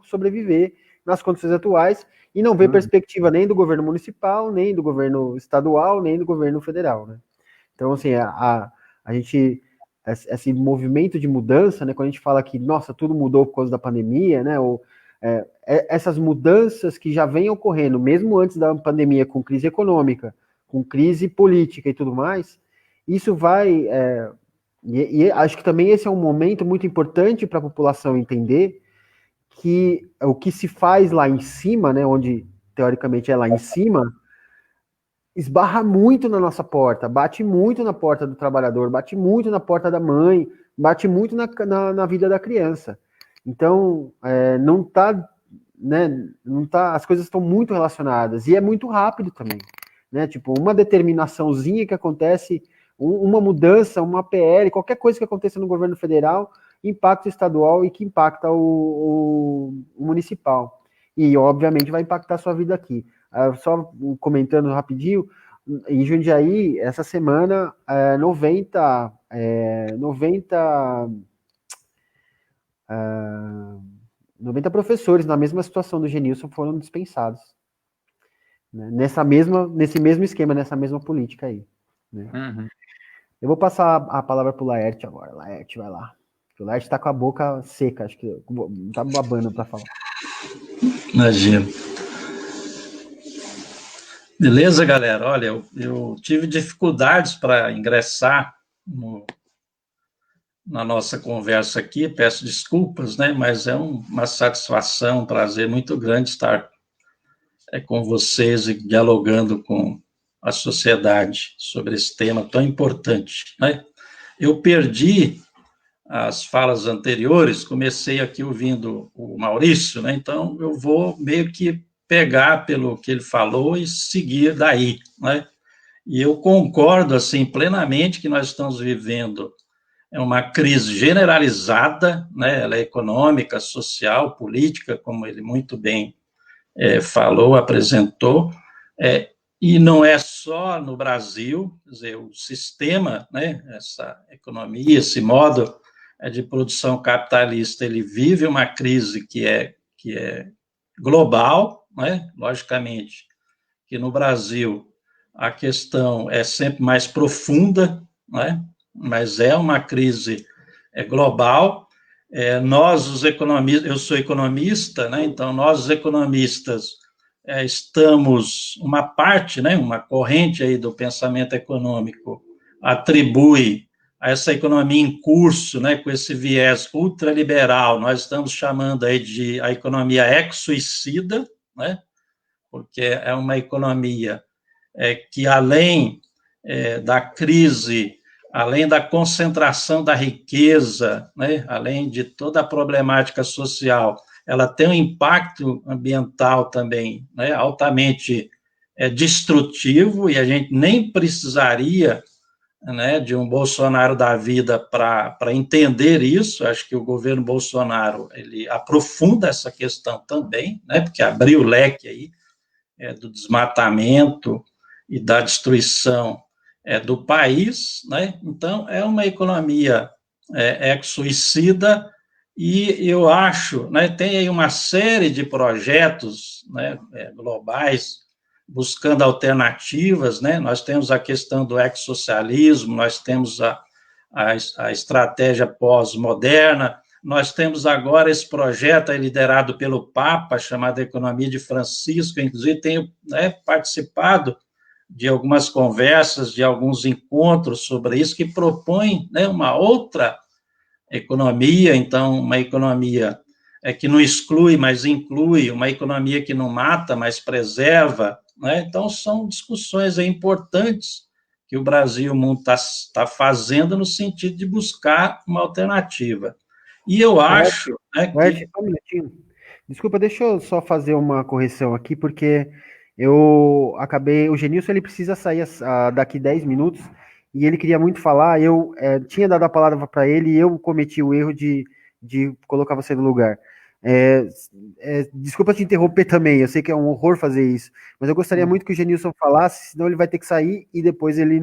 sobreviver nas condições atuais, e não vê perspectiva nem do governo municipal, nem do governo estadual, nem do governo federal, né? Então, assim, a gente, esse movimento de mudança, né, quando a gente fala que, nossa, tudo mudou por causa da pandemia, né, essas mudanças que já vêm ocorrendo, mesmo antes da pandemia, com crise econômica, com crise política e tudo mais, isso vai... e acho que também esse é um momento muito importante para a população entender que o que se faz lá em cima, né, onde teoricamente é lá em cima, esbarra muito na nossa porta, bate muito na porta do trabalhador, bate muito na porta da mãe, bate muito na vida da criança. Então, não está né, não tá, as coisas estão muito relacionadas, e é muito rápido também, né, tipo, uma determinaçãozinha que acontece, uma mudança, uma PL, qualquer coisa que aconteça no governo federal, impacta o estadual e que impacta o municipal, e obviamente vai impactar a sua vida aqui. Só comentando rapidinho, em Jundiaí, essa semana, 90 professores na mesma situação do Genilson foram dispensados. Né? Nesse mesmo esquema, nessa mesma política aí. Né? Uhum. Eu vou passar a palavra para o Laerte agora. Laerte, vai lá. O Laerte está com a boca seca, acho que tá babando para falar. Imagina. Beleza, galera? Olha, eu tive dificuldades para ingressar na nossa conversa aqui, peço desculpas, né? Mas é uma satisfação, um prazer muito grande estar com vocês e dialogando com a sociedade sobre esse tema tão importante, né? Eu perdi as falas anteriores, comecei aqui ouvindo o Maurício, né? Então eu vou meio que pegar pelo que ele falou e seguir daí, né? E eu concordo, assim, plenamente que nós estamos vivendo uma crise generalizada, né? Ela é econômica, social, política, como ele muito bem falou, apresentou, e não é só no Brasil, quer dizer, o sistema, né? Essa economia, esse modo de produção capitalista, ele vive uma crise que é global, né? Logicamente que no Brasil a questão é sempre mais profunda, né? Mas é uma crise global. Nós, os economistas, eu sou economista, né? Então nós, os economistas, estamos, uma parte, né? Uma corrente aí do pensamento econômico atribui a essa economia em curso, né, com esse viés ultraliberal, nós estamos chamando aí de a economia ex-suicida, né, porque é uma economia que, além da crise, além da concentração da riqueza, né, além de toda a problemática social, ela tem um impacto ambiental também, né, altamente destrutivo, e a gente nem precisaria, né, de um Bolsonaro da vida para entender isso. Acho que o governo Bolsonaro ele aprofunda essa questão também, né, porque abriu o leque aí do desmatamento e da destruição do país, né? Então é uma economia ex-suicida, e eu acho, né, tem aí uma série de projetos, né, globais buscando alternativas, né? Nós temos a questão do ex-socialismo, nós temos a estratégia pós-moderna, nós temos agora esse projeto liderado pelo Papa, chamado Economia de Francisco, inclusive tenho, né, participado de algumas conversas, de alguns encontros sobre isso, que propõe, né, uma outra economia, então, uma economia que não exclui, mas inclui, uma economia que não mata, mas preserva, né? Então, são discussões importantes que o Brasil e o mundo está fazendo no sentido de buscar uma alternativa. E eu acho... Só um minutinho. Desculpa, deixa eu só fazer uma correção aqui, porque eu acabei... O Genilson, ele precisa sair daqui 10 minutos, e ele queria muito falar, eu tinha dado a palavra para ele, e eu cometi o erro de colocar você no lugar. Desculpa te interromper também, eu sei que é um horror fazer isso, mas eu gostaria muito que o Genilson falasse, senão ele vai ter que sair e depois ele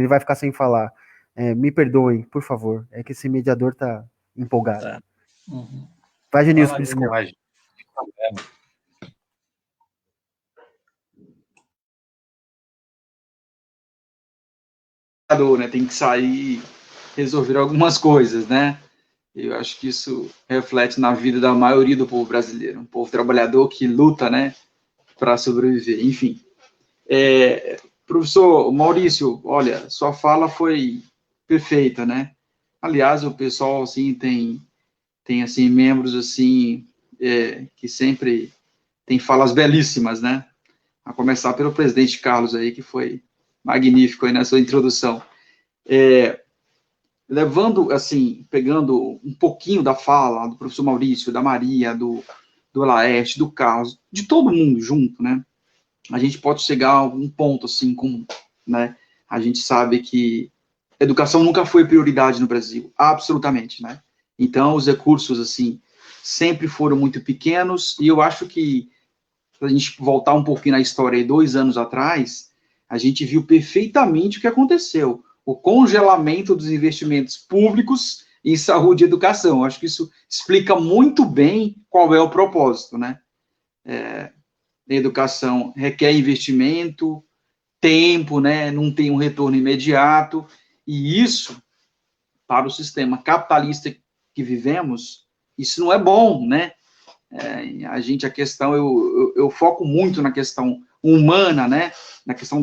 vai ficar sem falar. Me perdoem, por favor, é que esse mediador tá empolgado. Tá. Uhum. Vai, Genilson, desculpa. Né, tem que sair, resolver algumas coisas, né? Eu acho que isso reflete na vida da maioria do povo brasileiro, um povo trabalhador que luta, né, para sobreviver. Enfim, professor Maurício, olha, sua fala foi perfeita, né? Aliás, o pessoal assim tem assim membros assim que sempre tem falas belíssimas, né? A começar pelo presidente Carlos aí, que foi magnífico aí na sua introdução. levando, assim, pegando um pouquinho da fala do professor Maurício, da Maria, do Laerte, do Carlos, de todo mundo junto, né? A gente pode chegar a um ponto, assim, comum, né? A gente sabe que educação nunca foi prioridade no Brasil, absolutamente, né? Então, os recursos, assim, sempre foram muito pequenos, e eu acho que, para a gente voltar um pouquinho na história, aí, 2 anos atrás, a gente viu perfeitamente o que aconteceu, o congelamento dos investimentos públicos em saúde e educação. Eu acho que isso explica muito bem qual é o propósito, né? A educação requer investimento, tempo, né? Não tem um retorno imediato, e isso, para o sistema capitalista que vivemos, isso não é bom, né? A questão, eu foco muito na questão humana, né? Na questão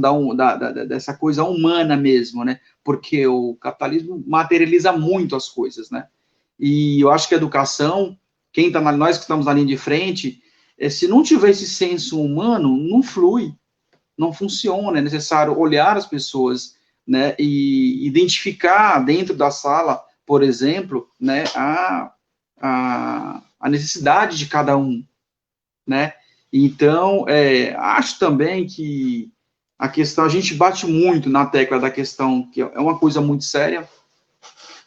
dessa coisa humana mesmo, né? Porque o capitalismo materializa muito as coisas, né? E eu acho que a educação, nós que estamos na linha de frente, se não tiver esse senso humano, não flui, não funciona. É necessário olhar as pessoas, né? E identificar dentro da sala, por exemplo, né? A necessidade de cada um, né? Então, acho também que a questão, a gente bate muito na tecla da questão, que é uma coisa muito séria,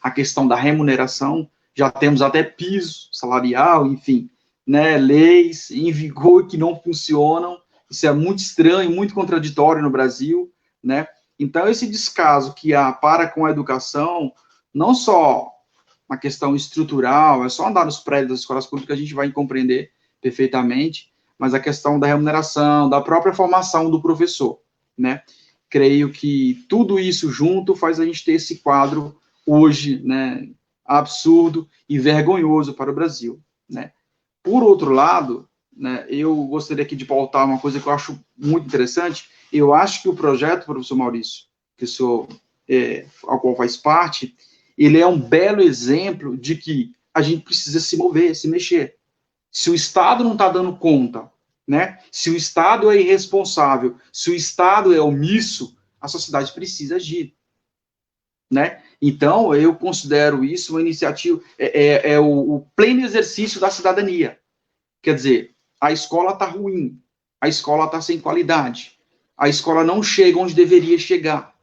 a questão da remuneração, já temos até piso salarial, enfim, né, leis em vigor que não funcionam, isso é muito estranho, muito contraditório no Brasil, né? Então, esse descaso que há para com a educação, não só uma questão estrutural, é só andar nos prédios das escolas públicas, a gente vai compreender perfeitamente, mas a questão da remuneração, da própria formação do professor, né? Creio que tudo isso junto faz a gente ter esse quadro hoje, né, absurdo e vergonhoso para o Brasil, né? Por outro lado, né, eu gostaria aqui de pautar uma coisa que eu acho muito interessante. Eu acho que o projeto, professor Maurício, que o senhor, ao qual faz parte, ele é um belo exemplo de que a gente precisa se mover, se mexer. Se o Estado não está dando conta, né? Se o Estado é irresponsável, se o Estado é omisso, a sociedade precisa agir, né? Então, eu considero isso uma iniciativa, o pleno exercício da cidadania. Quer dizer, a escola está ruim, a escola está sem qualidade, a escola não chega onde deveria chegar,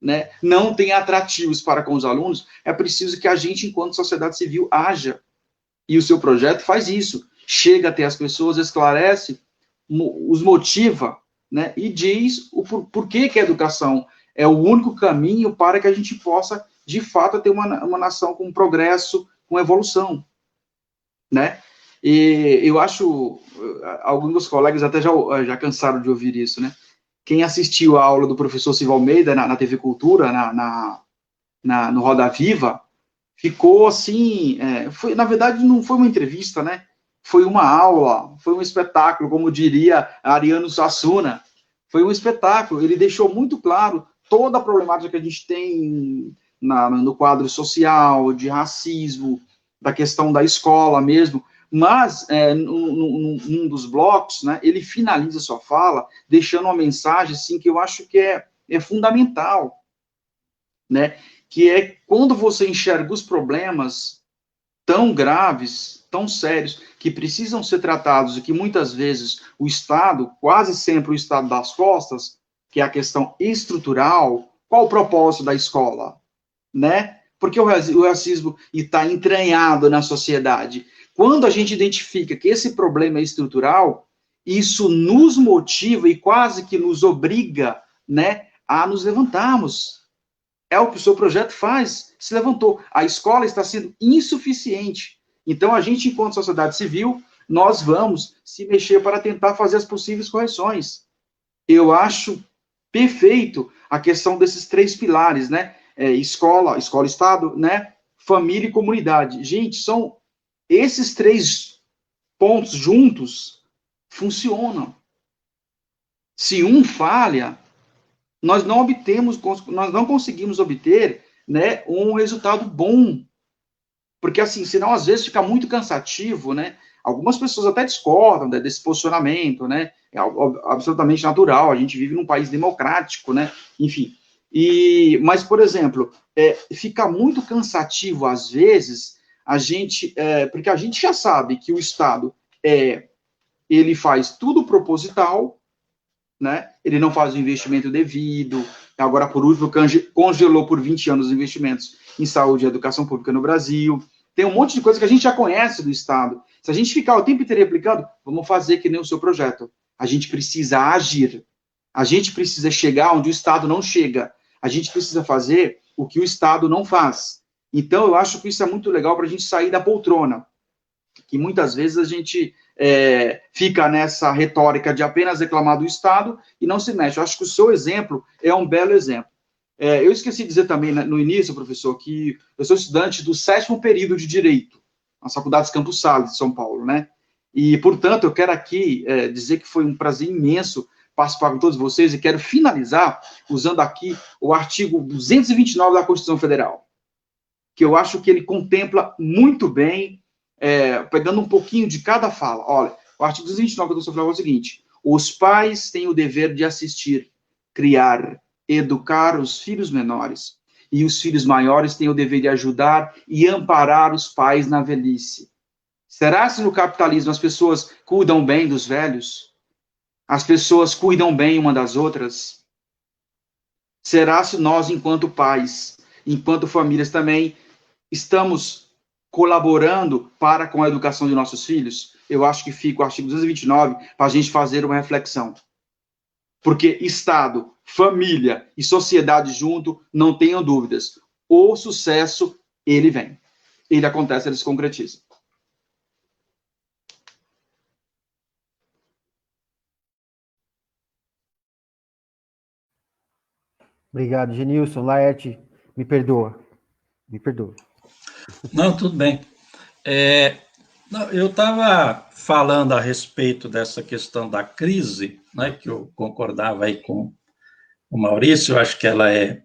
né? Não tem atrativos para com os alunos, é preciso que a gente, enquanto sociedade civil, haja. E o seu projeto faz isso. Chega até as pessoas, esclarece, os motiva, né? E diz o porquê que a educação é o único caminho para que a gente possa, de fato, ter uma nação com progresso, com evolução, né? E eu acho, alguns dos colegas até já cansaram de ouvir isso, né? Quem assistiu a aula do professor Silvio Almeida na TV Cultura, no Roda Viva, ficou assim, na verdade não foi uma entrevista, né? Foi uma aula, foi um espetáculo, como diria Ariano Suassuna, foi um espetáculo. Ele deixou muito claro toda a problemática que a gente tem no quadro social, de racismo, da questão da escola mesmo, mas num dos blocos, né, ele finaliza sua fala deixando uma mensagem assim, que eu acho que é fundamental, né, que é quando você enxerga os problemas tão graves, tão sérios, que precisam ser tratados e que muitas vezes o Estado, quase sempre o Estado das costas, que é a questão estrutural, qual o propósito da escola, né? Porque o racismo está entranhado na sociedade. Quando a gente identifica que esse problema é estrutural, isso nos motiva e quase que nos obriga, né, a nos levantarmos. É o que o seu projeto faz, se levantou. A escola está sendo insuficiente. Então, a gente, enquanto sociedade civil, nós vamos se mexer para tentar fazer as possíveis correções. Eu acho perfeito a questão desses 3 pilares, né? Escola, Estado, né? Família e comunidade. Gente, são esses 3 pontos juntos funcionam. Se um falha, nós não conseguimos obter, né, um resultado bom. Porque, assim, senão, às vezes, fica muito cansativo, né? Algumas pessoas até discordam desse posicionamento, né? É absolutamente natural, a gente vive num país democrático, né? Enfim, Mas, por exemplo, fica muito cansativo, às vezes, porque a gente já sabe que o Estado ele faz tudo proposital, né? Ele não faz o investimento devido. Agora, por último, congelou por 20 anos os investimentos em saúde e educação pública no Brasil. Tem um monte de coisa que a gente já conhece do Estado. Se a gente ficar o tempo inteiro replicando, vamos fazer que nem o seu projeto. A gente precisa agir. A gente precisa chegar onde o Estado não chega. A gente precisa fazer o que o Estado não faz. Então, eu acho que isso é muito legal para a gente sair da poltrona, que muitas vezes a gente fica nessa retórica de apenas reclamar do Estado e não se mexe. Eu acho que o seu exemplo é um belo exemplo. Eu esqueci de dizer também no início, professor, que eu sou estudante do 7º período de Direito, nas faculdades Campos Sales, de São Paulo, né? E, portanto, eu quero aqui dizer que foi um prazer imenso participar com todos vocês e quero finalizar usando aqui o artigo 229 da Constituição Federal, que eu acho que ele contempla muito bem, pegando um pouquinho de cada fala. Olha, o artigo 229 da Constituição Federal é o seguinte: os pais têm o dever de assistir, criar, educar os filhos menores, e os filhos maiores têm o dever de ajudar e amparar os pais na velhice. Será se no capitalismo as pessoas cuidam bem dos velhos? As pessoas cuidam bem uma das outras? Será se nós, enquanto pais, enquanto famílias, também estamos colaborando para com a educação de nossos filhos? Eu acho que fica o artigo 229 para a gente fazer uma reflexão. Porque Estado, família e sociedade junto, não tenham dúvidas. O sucesso, ele vem. Ele acontece, ele se concretiza. Obrigado, Genilson. Laerte, me perdoa. Me perdoa. Não, tudo bem. Eu estava falando a respeito dessa questão da crise, né, que eu concordava aí com o Maurício. Eu acho que ela é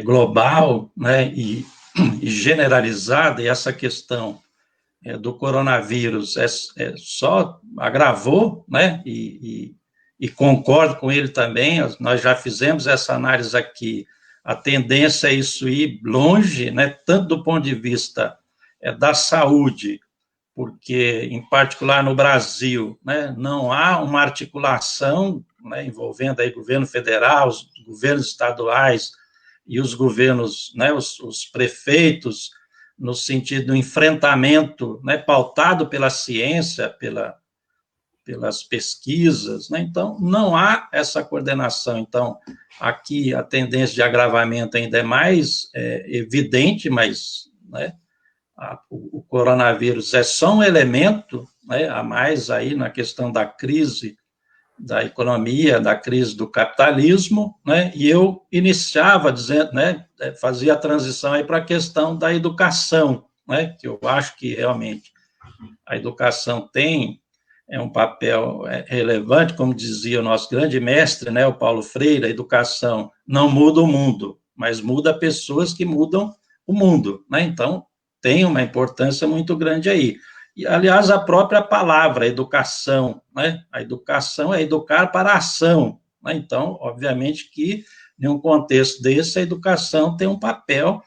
global, né, e generalizada, e essa questão do coronavírus só agravou, né, e concordo com ele também. Nós já fizemos essa análise aqui. A tendência é isso ir longe, né, tanto do ponto de vista da saúde, porque, em particular no Brasil, né, não há uma articulação, né, envolvendo aí governo federal, os governos estaduais e os governos, né, os prefeitos, no sentido do enfrentamento, né, pautado pela ciência, pelas pesquisas, né? Então, não há essa coordenação. Então, aqui a tendência de agravamento ainda é mais evidente, mas, né, o coronavírus é só um elemento, né, a mais aí na questão da crise da economia, da crise do capitalismo, né, e eu iniciava dizendo, né, fazia a transição aí para a questão da educação, né, que eu acho que realmente a educação tem um papel relevante, como dizia o nosso grande mestre, né, o Paulo Freire. A educação não muda o mundo, mas muda pessoas que mudam o mundo, né? Então, tem uma importância muito grande aí. E, aliás, a própria palavra educação, né? A educação é educar para a ação, né? Então, obviamente que, em um contexto desse, a educação tem um papel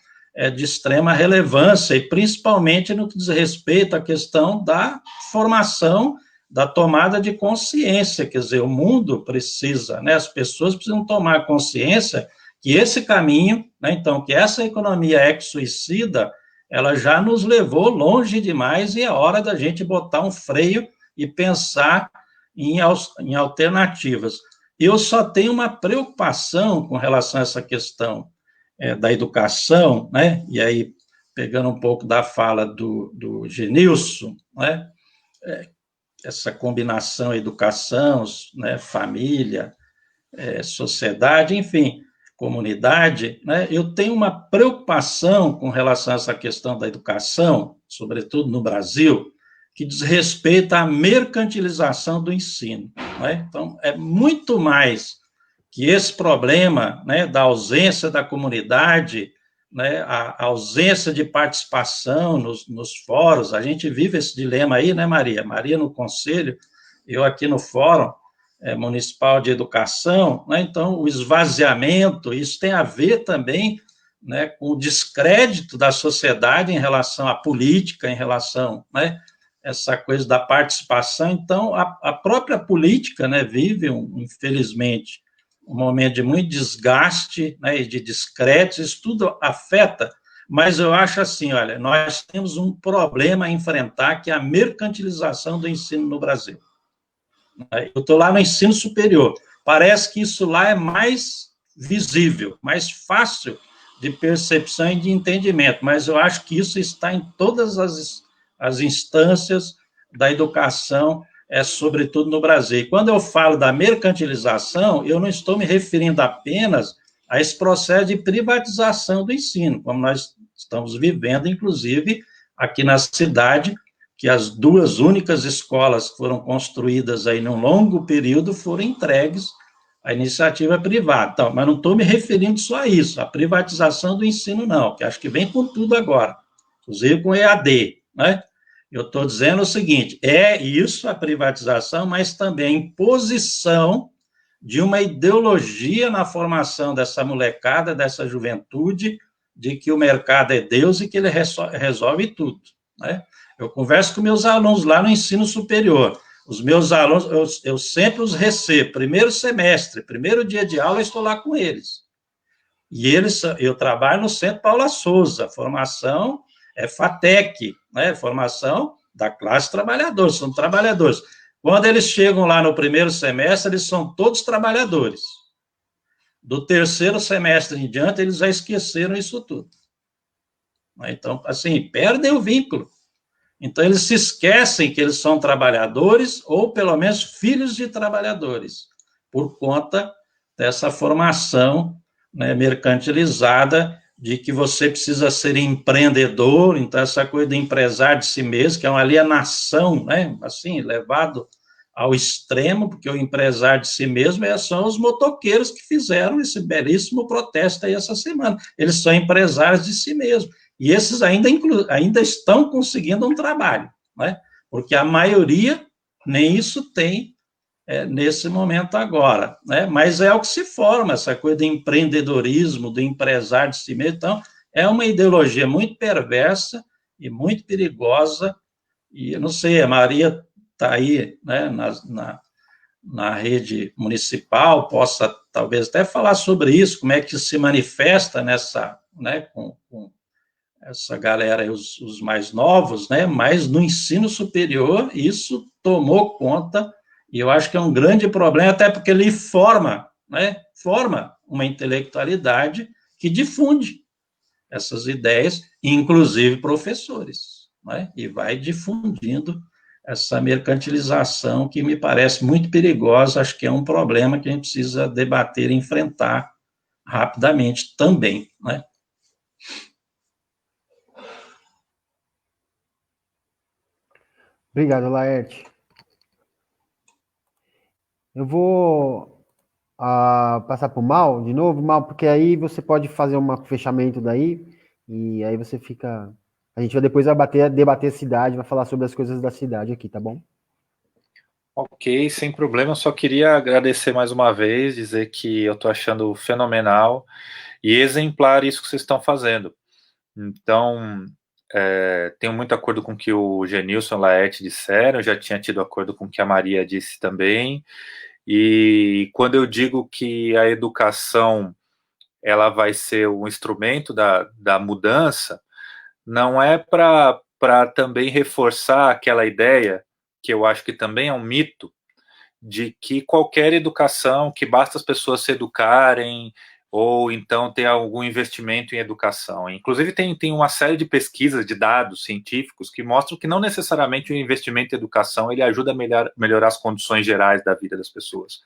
de extrema relevância, e principalmente no que diz respeito à questão da formação, da tomada de consciência. Quer dizer, o mundo precisa, né, as pessoas precisam tomar consciência que esse caminho, né, então, que essa economia ex-suicida, ela já nos levou longe demais, e é hora da gente botar um freio e pensar em alternativas. Eu só tenho uma preocupação com relação a essa questão da educação, né, e aí, pegando um pouco da fala do Genilson, né, essa combinação educação, né, família, sociedade, enfim, comunidade, né, eu tenho uma preocupação com relação a essa questão da educação, sobretudo no Brasil, que diz respeito à mercantilização do ensino, né? Então, é muito mais que esse problema, né, da ausência da comunidade, né, a ausência de participação nos fóruns. A gente vive esse dilema aí, né, Maria? Maria no conselho, eu aqui no fórum. Municipal de Educação, né? Então, o esvaziamento, isso tem a ver também, né, com o descrédito da sociedade em relação à política, em relação, né, essa coisa da participação. Então, a própria política, né, vive, infelizmente, um momento de muito desgaste, né, e de descrédito, isso tudo afeta, mas eu acho assim, olha, nós temos um problema a enfrentar, que é a mercantilização do ensino no Brasil. Eu estou lá no ensino superior, parece que isso lá é mais visível, mais fácil de percepção e de entendimento, mas eu acho que isso está em todas as instâncias da educação, sobretudo no Brasil. E quando eu falo da mercantilização, eu não estou me referindo apenas a esse processo de privatização do ensino, como nós estamos vivendo, inclusive, aqui na cidade, que as 2 únicas escolas que foram construídas aí num longo período foram entregues à iniciativa privada. Então, mas não estou me referindo só a isso, a privatização do ensino não, que acho que vem com tudo agora, inclusive com EAD, né? Eu estou dizendo o seguinte, é isso a privatização, mas também a imposição de uma ideologia na formação dessa molecada, dessa juventude, de que o mercado é Deus e que ele resolve tudo, né? Eu converso com meus alunos lá no ensino superior. Os meus alunos, eu sempre os recebo. Primeiro semestre, primeiro dia de aula, eu estou lá com eles. E eu trabalho no Centro Paula Souza, formação FATEC, né? Formação da classe trabalhadora, são trabalhadores. Quando eles chegam lá no primeiro semestre, eles são todos trabalhadores. Do terceiro semestre em diante, eles já esqueceram isso tudo. Então, assim, perdem o vínculo. Então, eles se esquecem que eles são trabalhadores, ou pelo menos filhos de trabalhadores, por conta dessa formação, né, mercantilizada, de que você precisa ser empreendedor. Então, essa coisa do empresário de si mesmo, que é uma alienação, né, assim, levado ao extremo, porque o empresário de si mesmo são os motoqueiros que fizeram esse belíssimo protesto aí essa semana. Eles são empresários de si mesmos. E esses ainda estão conseguindo um trabalho, né? Porque a maioria nem isso tem nesse momento agora, né? Mas é o que se forma, essa coisa do empreendedorismo, do empresário de si mesmo. Então, é uma ideologia muito perversa e muito perigosa, e eu não sei, a Maria está aí, né, na rede municipal, possa talvez até falar sobre isso, como é que se manifesta nessa, né, com essa galera, os mais novos, né, mas no ensino superior isso tomou conta, e eu acho que é um grande problema, até porque ele forma uma intelectualidade que difunde essas ideias, inclusive professores, né, e vai difundindo essa mercantilização que me parece muito perigosa, acho que é um problema que a gente precisa debater e enfrentar rapidamente também, né. Obrigado, Laerte. Eu vou passar para o Mal de novo, Mal, porque aí você pode fazer um fechamento daí, e aí você fica... A gente vai depois debater a cidade, vai falar sobre as coisas da cidade aqui, tá bom? Ok, sem problema, eu só queria agradecer mais uma vez, dizer que eu estou achando fenomenal e exemplar isso que vocês estão fazendo. Então, tenho muito acordo com o que o Genilson e o Laerte disseram, eu já tinha tido acordo com o que a Maria disse também, e quando eu digo que a educação ela vai ser um instrumento da mudança, não é para também reforçar aquela ideia, que eu acho que também é um mito, de que qualquer educação, que basta as pessoas se educarem, ou então ter algum investimento em educação. Inclusive tem uma série de pesquisas, de dados científicos, que mostram que não necessariamente o investimento em educação ele ajuda a melhorar as condições gerais da vida das pessoas.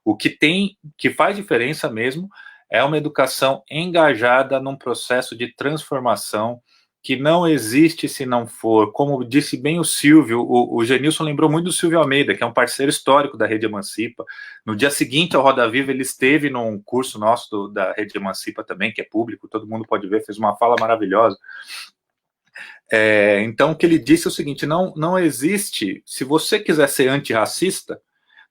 O que faz diferença mesmo é uma educação engajada num processo de transformação que não existe se não for, como disse bem o Silvio, o Genilson lembrou muito do Silvio Almeida, que é um parceiro histórico da Rede Emancipa. No dia seguinte ao Roda Viva, ele esteve num curso nosso da Rede Emancipa também, que é público, todo mundo pode ver, fez uma fala maravilhosa. Então, o que ele disse é o seguinte, não existe, se você quiser ser antirracista,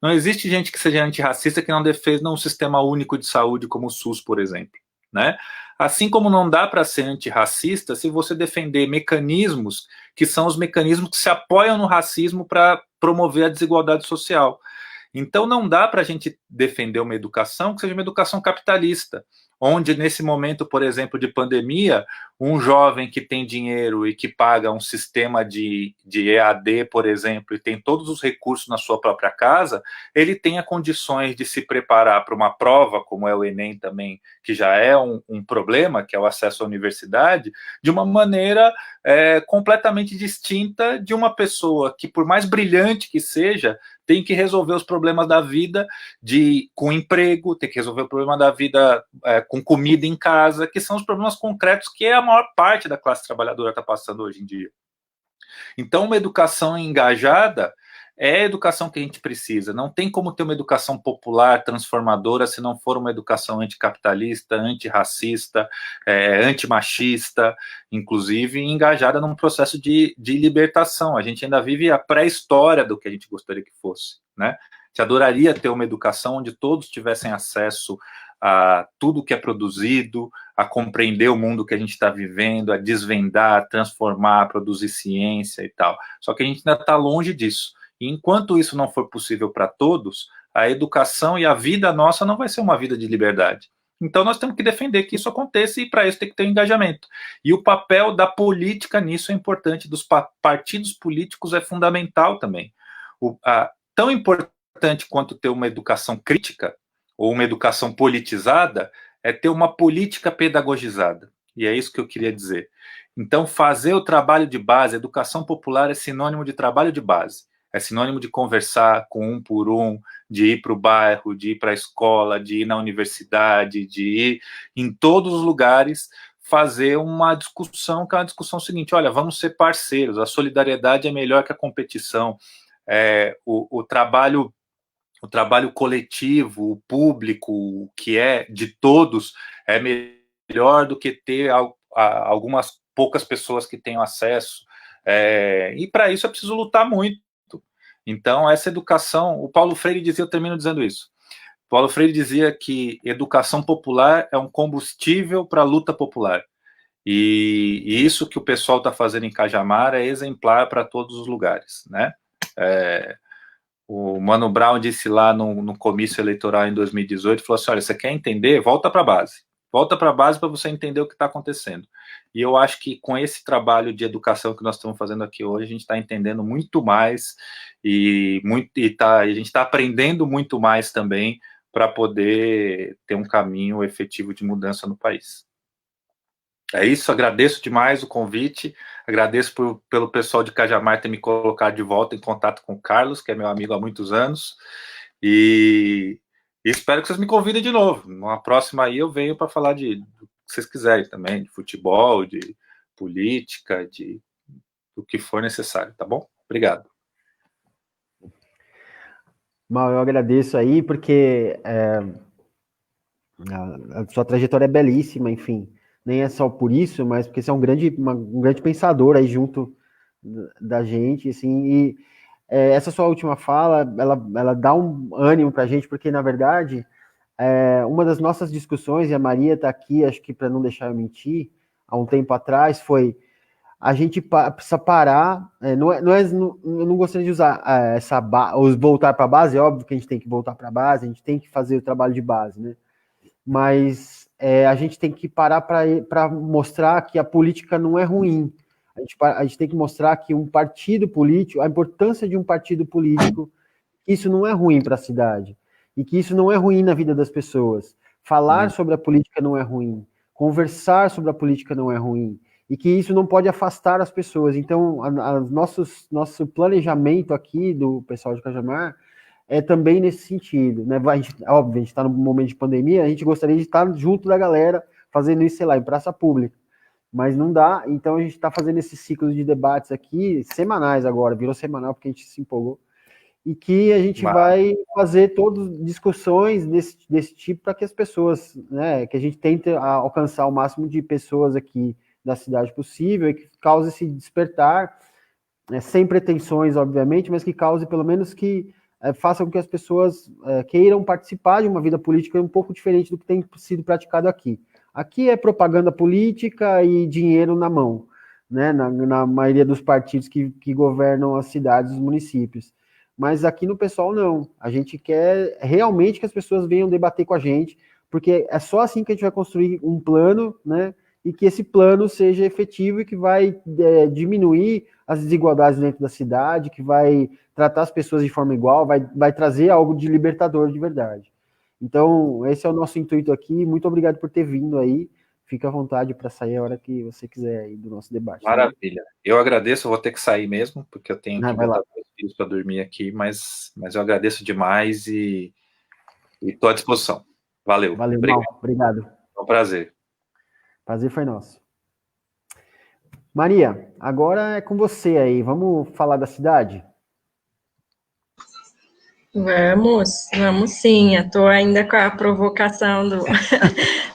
Não existe gente que seja antirracista que não defenda um sistema único de saúde como o SUS, por exemplo, né? Assim como não dá para ser antirracista se você defender mecanismos que são os mecanismos que se apoiam no racismo para promover a desigualdade social. Então não dá para a gente defender uma educação que seja uma educação capitalista, onde nesse momento, por exemplo, de pandemia, um jovem que tem dinheiro e que paga um sistema de EAD, por exemplo, e tem todos os recursos na sua própria casa, ele tenha condições de se preparar para uma prova, como é o Enem também, que já é um problema, que é o acesso à universidade, de uma maneira completamente distinta de uma pessoa que, por mais brilhante que seja, tem que resolver os problemas da vida com emprego, tem que resolver o problema da vida com comida em casa, que são os problemas concretos que a maior parte da classe trabalhadora está passando hoje em dia. Então, uma educação engajada é a educação que a gente precisa. Não tem como ter uma educação popular, transformadora, se não for uma educação anticapitalista, antirracista, antimachista, inclusive engajada num processo de libertação. A gente ainda vive a pré-história do que a gente gostaria que fosse, né? A gente adoraria ter uma educação onde todos tivessem acesso a tudo que é produzido, a compreender o mundo que a gente está vivendo, a desvendar, a transformar, a produzir ciência e tal. Só que a gente ainda está longe disso. E enquanto isso não for possível para todos, a educação e a vida nossa não vai ser uma vida de liberdade. Então nós temos que defender que isso aconteça e para isso tem que ter um engajamento. E o papel da política nisso é importante, dos partidos políticos é fundamental também. Tão importante quanto ter uma educação crítica ou uma educação politizada é ter uma política pedagogizada. E é isso que eu queria dizer. Então fazer o trabalho de base, a educação popular é sinônimo de trabalho de base. É sinônimo de conversar com um por um, de ir para o bairro, de ir para a escola, de ir na universidade, de ir em todos os lugares fazer uma discussão, que é uma discussão seguinte, olha, vamos ser parceiros, a solidariedade é melhor que a competição, o trabalho coletivo, o público, o que é de todos, é melhor do que ter algumas poucas pessoas que tenham acesso, e para isso é preciso lutar muito. Então, essa educação, o Paulo Freire dizia, eu termino dizendo isso, Paulo Freire dizia que educação popular é um combustível para a luta popular. E isso que o pessoal está fazendo em Cajamar é exemplar para todos os lugares, né? O Mano Brown disse lá no comício eleitoral em 2018, falou assim, olha, você quer entender? Volta para a base. Volta para a base para você entender o que está acontecendo. E eu acho que com esse trabalho de educação que nós estamos fazendo aqui hoje, a gente está entendendo muito mais e a gente está aprendendo muito mais também para poder ter um caminho efetivo de mudança no país. É isso, agradeço demais o convite, agradeço pelo pessoal de Cajamar ter me colocado de volta em contato com o Carlos, que é meu amigo há muitos anos, e espero que vocês me convidem de novo. Numa próxima aí eu venho para falar do que vocês quiserem também, de futebol, de política, do que for necessário, tá bom? Obrigado. Mal, eu agradeço aí, porque a sua trajetória é belíssima, enfim. Nem é só por isso, mas porque você é um grande pensador aí junto da gente, assim, e essa sua última fala, ela dá um ânimo pra gente, porque, na verdade, uma das nossas discussões, e a Maria está aqui, acho que para não deixar eu mentir, há um tempo atrás, foi a gente precisa parar, eu não gostaria de usar voltar para a base, é óbvio que a gente tem que voltar para a base, a gente tem que fazer o trabalho de base, né? Mas a gente tem que parar para mostrar que a política não é ruim. A gente tem que mostrar que um partido político, a importância de um partido político, isso não é ruim para a cidade. E que isso não é ruim na vida das pessoas. Falar sobre a política não é ruim. Conversar sobre a política não é ruim. E que isso não pode afastar as pessoas. Então, nosso planejamento aqui do pessoal de Cajamar é também nesse sentido, né? Óbvio, a gente está num momento de pandemia, a gente gostaria de estar junto da galera, fazendo isso, sei lá, em praça pública, mas não dá, então a gente está fazendo esses ciclos de debates aqui, semanais agora, virou semanal porque a gente se empolgou, e que a gente vai fazer todas discussões desse tipo para que as pessoas, né, que a gente tente alcançar o máximo de pessoas aqui da cidade possível, e que cause esse despertar, né, sem pretensões, obviamente, mas que cause pelo menos que faça com que as pessoas queiram participar de uma vida política um pouco diferente do que tem sido praticado aqui. Aqui é propaganda política e dinheiro na mão, né, na maioria dos partidos que governam as cidades e os municípios. Mas aqui no pessoal não. A gente quer realmente que as pessoas venham debater com a gente, porque é só assim que a gente vai construir um plano, né, e que esse plano seja efetivo e que vai diminuir as desigualdades dentro da cidade, que vai tratar as pessoas de forma igual, vai trazer algo de libertador de verdade. Então, esse é o nosso intuito aqui. Muito obrigado por ter vindo aí. Fica à vontade para sair a hora que você quiser aí do nosso debate. Maravilha. Né? Eu agradeço, eu vou ter que sair mesmo, porque eu tenho que botar meus filhos para dormir aqui, mas eu agradeço demais e estou à disposição. Valeu. Valeu, obrigado. É um prazer. Prazer foi nosso. Maria, agora é com você aí. Vamos falar da cidade? Vamos sim. Eu estou ainda com a provocação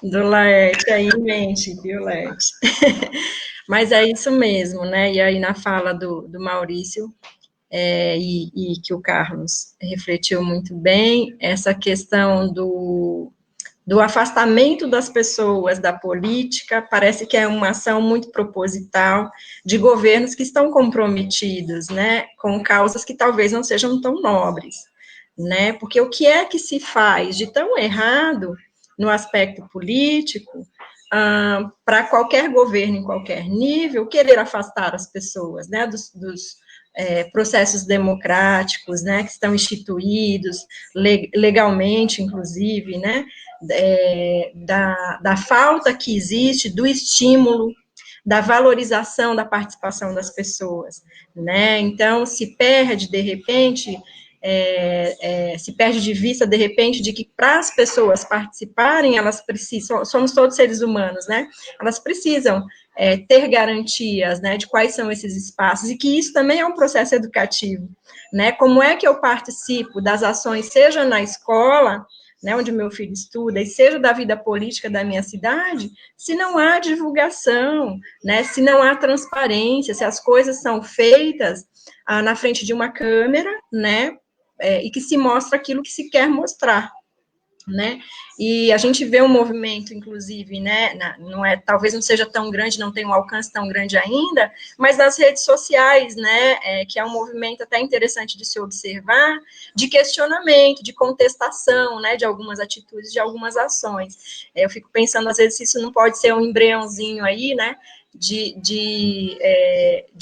do Laerte aí em mente, viu, Laerte? Mas é isso mesmo, né? E aí na fala do Maurício, e que o Carlos refletiu muito bem, essa questão do afastamento das pessoas da política, parece que é uma ação muito proposital de governos que estão comprometidos, né, com causas que talvez não sejam tão nobres, né, porque o que é que se faz de tão errado no aspecto político, para qualquer governo em qualquer nível querer afastar as pessoas, né, dos processos democráticos, né, que estão instituídos legalmente, inclusive, né, da falta que existe do estímulo, da valorização da participação das pessoas, né, então se perde, de repente, se perde de vista, de repente, de que para as pessoas participarem, elas precisam, somos todos seres humanos, né, elas precisam ter garantias, né, de quais são esses espaços, e que isso também é um processo educativo, né, como é que eu participo das ações, seja na escola, né, onde meu filho estuda, e seja da vida política da minha cidade, se não há divulgação, né, se não há transparência, se as coisas são feitas na frente de uma câmera, né, e que se mostra aquilo que se quer mostrar, né, e a gente vê um movimento, inclusive, né, talvez não seja tão grande, não tem um alcance tão grande ainda, mas nas redes sociais, né, que é um movimento até interessante de se observar, de questionamento, de contestação, né, de algumas atitudes, de algumas ações. Eu fico pensando, às vezes, se isso não pode ser um embriãozinho aí, né, de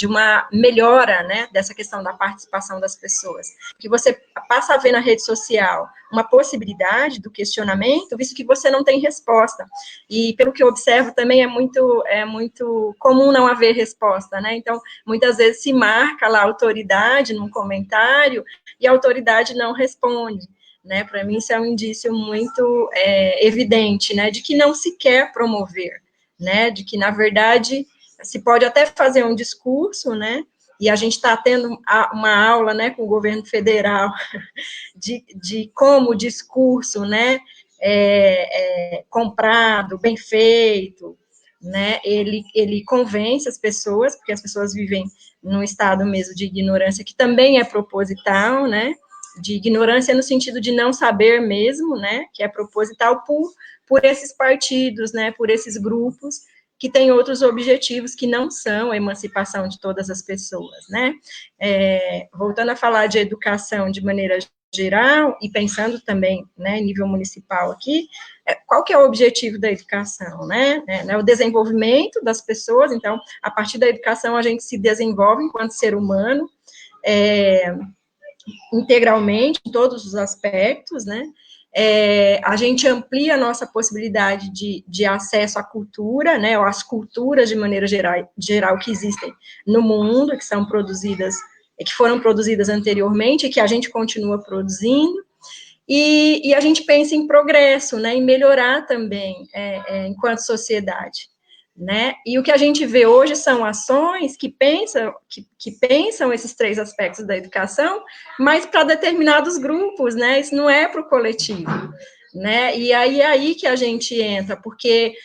uma melhora, né, dessa questão da participação das pessoas, porque você passa a ver na rede social uma possibilidade do questionamento, visto que você não tem resposta, e pelo que eu observo também é muito comum não haver resposta, né, então muitas vezes se marca lá a autoridade num comentário, e a autoridade não responde, né, para mim isso é um indício muito evidente, né, de que não se quer promover, né, de que, na verdade, se pode até fazer um discurso, né, e a gente está tendo uma aula, né, com o governo federal, de como o discurso, né, comprado, bem feito, né, ele convence as pessoas, porque as pessoas vivem num estado mesmo de ignorância, que também é proposital, né, de ignorância no sentido de não saber mesmo, né, que é proposital por esses partidos, né, por esses grupos que têm outros objetivos que não são a emancipação de todas as pessoas, né. Voltando a falar de educação de maneira geral, e pensando também, né, em nível municipal aqui, qual que é o objetivo da educação, né, o desenvolvimento das pessoas, então, a partir da educação a gente se desenvolve enquanto ser humano, integralmente, em todos os aspectos, né, a gente amplia a nossa possibilidade de acesso à cultura, né, ou às culturas de maneira geral que existem no mundo, que são produzidas, que foram produzidas anteriormente, e que a gente continua produzindo, e a gente pensa em progresso, né, em melhorar também, enquanto sociedade, né, e o que a gente vê hoje são ações que pensam esses três aspectos da educação, mas para determinados grupos, né, isso não é para o coletivo, né, e aí é aí que a gente entra, porque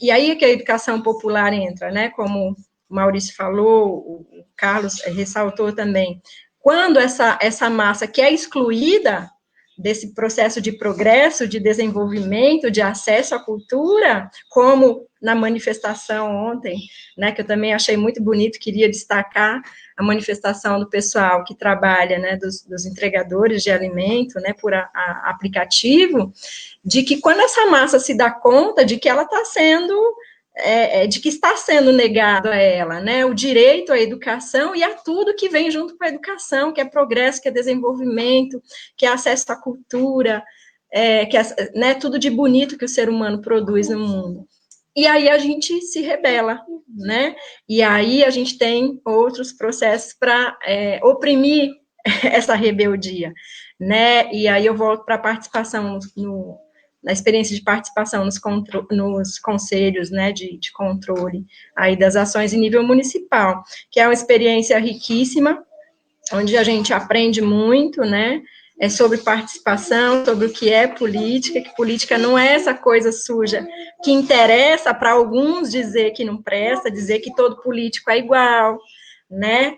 e aí é que a educação popular entra, né, como o Maurício falou, o Carlos ressaltou também, quando essa massa que é excluída desse processo de progresso, de desenvolvimento, de acesso à cultura, como na manifestação ontem, né, que eu também achei muito bonito, queria destacar a manifestação do pessoal que trabalha, né, dos entregadores de alimento, né, por aplicativo, de que quando essa massa se dá conta de que ela está sendo de que está sendo negado a ela, né, o direito à educação e a tudo que vem junto com a educação, que é progresso, que é desenvolvimento, que é acesso à cultura, que é, né, tudo de bonito que o ser humano produz no mundo. E aí a gente se rebela, né, e aí a gente tem outros processos para oprimir essa rebeldia, né, e aí eu volto para a participação na experiência de participação nos conselhos, né, de controle aí das ações em nível municipal, que é uma experiência riquíssima, onde a gente aprende muito, né, sobre participação, sobre o que é política, que política não é essa coisa suja que interessa para alguns dizer que não presta, dizer que todo político é igual, né,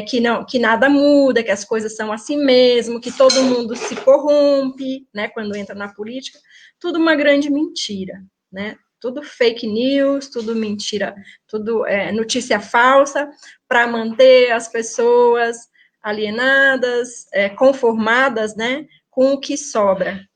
que nada muda, que as coisas são assim mesmo, que todo mundo se corrompe, né, quando entra na política, tudo uma grande mentira, né, tudo fake news, tudo mentira, tudo notícia falsa, para manter as pessoas alienadas, conformadas, né, com o que sobra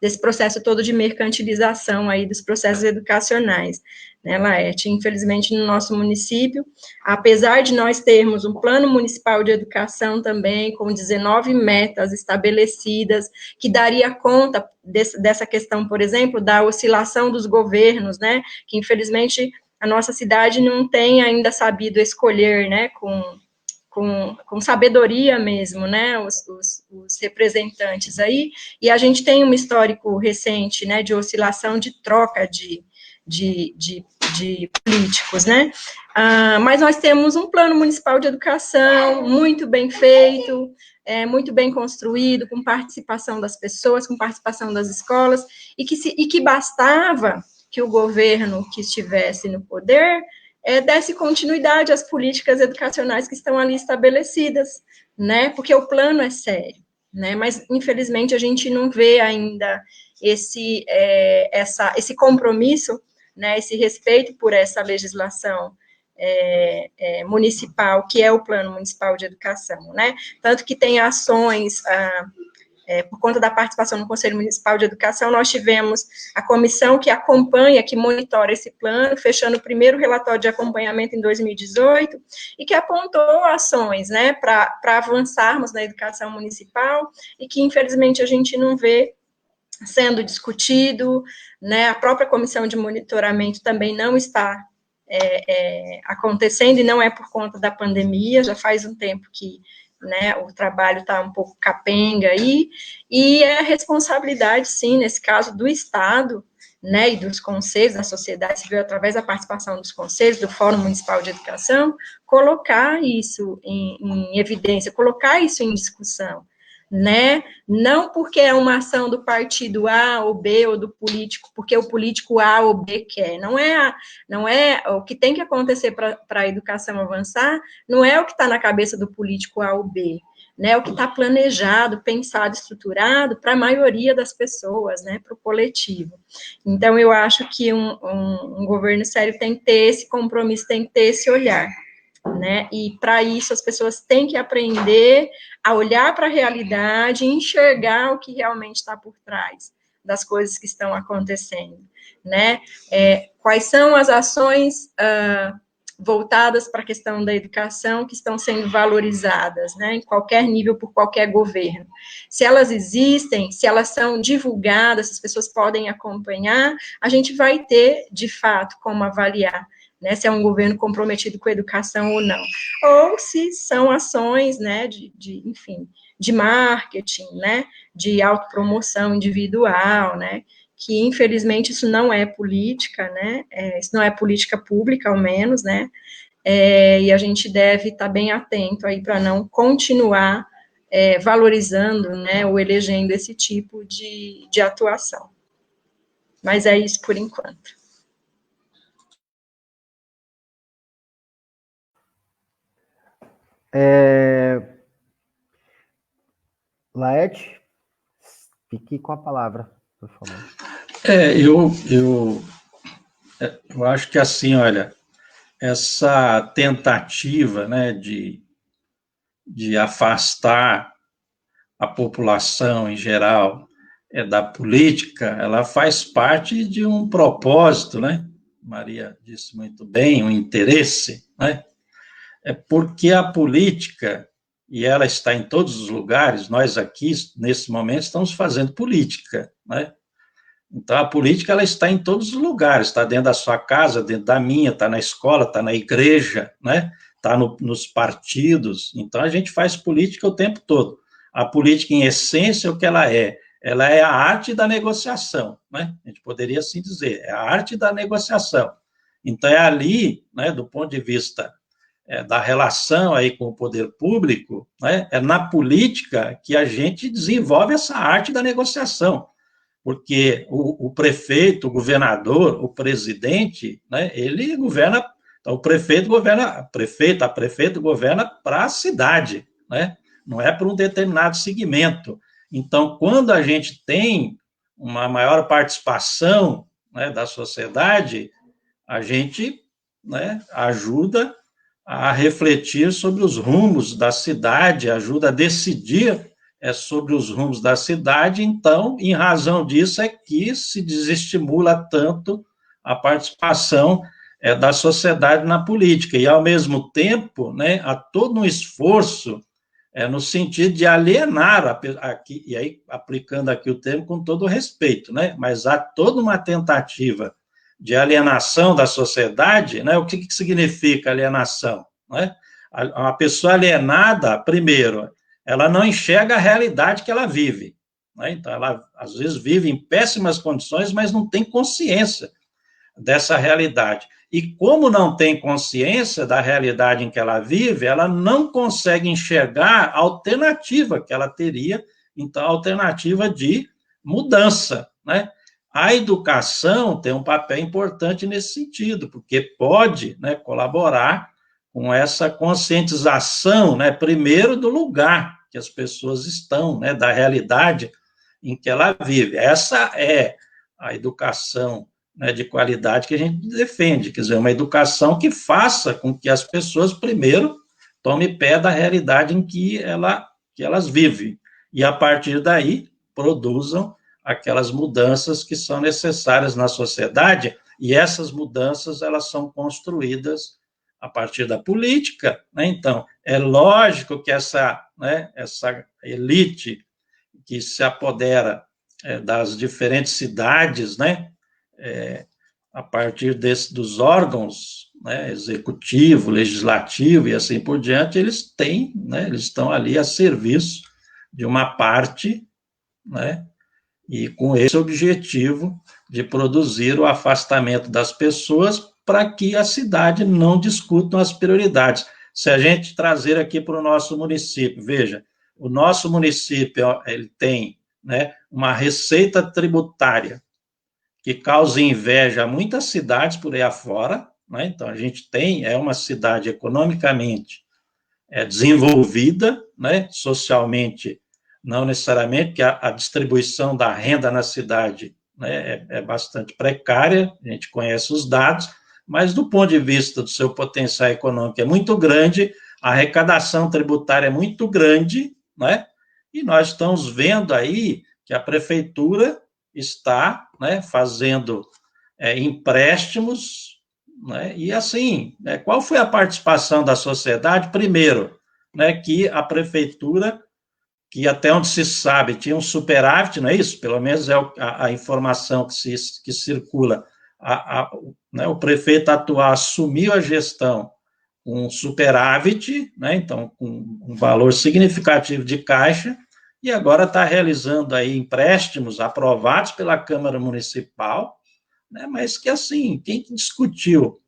desse processo todo de mercantilização aí dos processos educacionais, né, Laerte? Infelizmente, no nosso município, apesar de nós termos um plano municipal de educação também, com 19 metas estabelecidas, que daria conta dessa questão, por exemplo, da oscilação dos governos, né, que infelizmente a nossa cidade não tem ainda sabido escolher, né, com sabedoria mesmo, né, os representantes aí, e a gente tem um histórico recente, né, de oscilação, de troca de políticos, né, mas nós temos um plano municipal de educação muito bem feito, muito bem construído, com participação das pessoas, com participação das escolas, e que bastava que o governo que estivesse no poder desse continuidade às políticas educacionais que estão ali estabelecidas, né, porque o plano é sério, né, mas infelizmente a gente não vê ainda esse compromisso, né, esse respeito por essa legislação municipal, que é o Plano Municipal de Educação, né, tanto que tem ações por conta da participação no Conselho Municipal de Educação, nós tivemos a comissão que acompanha, que monitora esse plano, fechando o primeiro relatório de acompanhamento em 2018, e que apontou ações, né, para avançarmos na educação municipal, e que, infelizmente, a gente não vê sendo discutido, né, a própria comissão de monitoramento também não está acontecendo, e não é por conta da pandemia, já faz um tempo que, né, o trabalho está um pouco capenga aí, e é responsabilidade, sim, nesse caso, do Estado, né, e dos conselhos da sociedade civil, através da participação dos conselhos, do Fórum Municipal de Educação, colocar isso em evidência, colocar isso em discussão, né, não porque é uma ação do partido A ou B, ou do político, porque o político A ou B quer, não é o que tem que acontecer para a educação avançar, não é o que está na cabeça do político A ou B, né, o que está planejado, pensado, estruturado para a maioria das pessoas, né, para o coletivo. Então, eu acho que um governo sério tem que ter esse compromisso, tem que ter esse olhar, né, e para isso as pessoas têm que aprender a olhar para a realidade e enxergar o que realmente está por trás das coisas que estão acontecendo, né, quais são as ações voltadas para a questão da educação que estão sendo valorizadas, né, em qualquer nível, por qualquer governo. Se elas existem, se elas são divulgadas, se as pessoas podem acompanhar, a gente vai ter, de fato, como avaliar, né, se é um governo comprometido com a educação ou não, ou se são ações, né, enfim, de marketing, né, de autopromoção individual, né, que infelizmente isso não é política, né, isso não é política pública, ao menos, né, e a gente deve estar bem atento aí para não continuar valorizando, né, ou elegendo esse tipo de atuação. Mas é isso por enquanto. Laerte, fique com a palavra, por favor. Eu acho que assim, olha, essa tentativa, né, de afastar a população em geral da política, ela faz parte de um propósito, né? Maria disse muito bem, um interesse, né? É porque a política, e ela está em todos os lugares, nós aqui, nesse momento, estamos fazendo política, né? Então, a política, ela está em todos os lugares, está dentro da sua casa, dentro da minha, está na escola, está na igreja, né? Está nos partidos. Então, a gente faz política o tempo todo. A política, em essência, o que ela é? Ela é a arte da negociação, né? A gente poderia assim dizer, é a arte da negociação. Então, é ali, né, do ponto de vista da relação aí com o poder público, né, é na política que a gente desenvolve essa arte da negociação, porque o prefeito, o governador, o presidente, né, ele governa, então o prefeito governa, a prefeita governa para a cidade, né, não é para um determinado segmento. Então, quando a gente tem uma maior participação, né, da sociedade, a gente, né, ajuda a refletir sobre os rumos da cidade, ajuda a decidir sobre os rumos da cidade. Então, em razão disso é que se desestimula tanto a participação da sociedade na política, e, ao mesmo tempo, né, há todo um esforço no sentido de alienar, aqui, e aí aplicando aqui o termo com todo o respeito, né, mas há toda uma tentativa de alienação da sociedade, né? O que significa alienação? Né? Uma pessoa alienada, primeiro, ela não enxerga a realidade que ela vive, né? Então, ela, às vezes, vive em péssimas condições, mas não tem consciência dessa realidade. E como não tem consciência da realidade em que ela vive, ela não consegue enxergar a alternativa que ela teria, então, a alternativa de mudança, né? A educação tem um papel importante nesse sentido, porque pode, né, colaborar com essa conscientização, né, primeiro do lugar que as pessoas estão, né, da realidade em que ela vive. Essa é a educação, né, de qualidade que a gente defende, quer dizer, uma educação que faça com que as pessoas, primeiro, tomem pé da realidade em que elas vivem, e, a partir daí, produzam aquelas mudanças que são necessárias na sociedade, e essas mudanças, elas são construídas a partir da política, né? Então, é lógico que essa elite que se apodera das diferentes cidades, né, a partir dos órgãos, né, executivo, legislativo e assim por diante, eles estão ali a serviço de uma parte, né, e com esse objetivo de produzir o afastamento das pessoas para que a cidade não discuta as prioridades. Se a gente trazer aqui para o nosso município, veja, o nosso município, ele tem, né, uma receita tributária que causa inveja a muitas cidades por aí afora, né? Então, a gente é uma cidade economicamente desenvolvida, né, socialmente não necessariamente, porque a distribuição da renda na cidade, né, é bastante precária, a gente conhece os dados, mas do ponto de vista do seu potencial econômico é muito grande, a arrecadação tributária é muito grande, né, e nós estamos vendo aí que a prefeitura está, né, fazendo empréstimos, né, e assim, né, qual foi a participação da sociedade? Primeiro, né, que a prefeitura, que até onde se sabe, tinha um superávit, não é isso? Pelo menos é a informação que circula. Né, o prefeito atual assumiu a gestão com superávit, né, então, com um valor significativo de caixa, e agora está realizando aí empréstimos aprovados pela Câmara Municipal, né, mas que, assim, quem que discutiu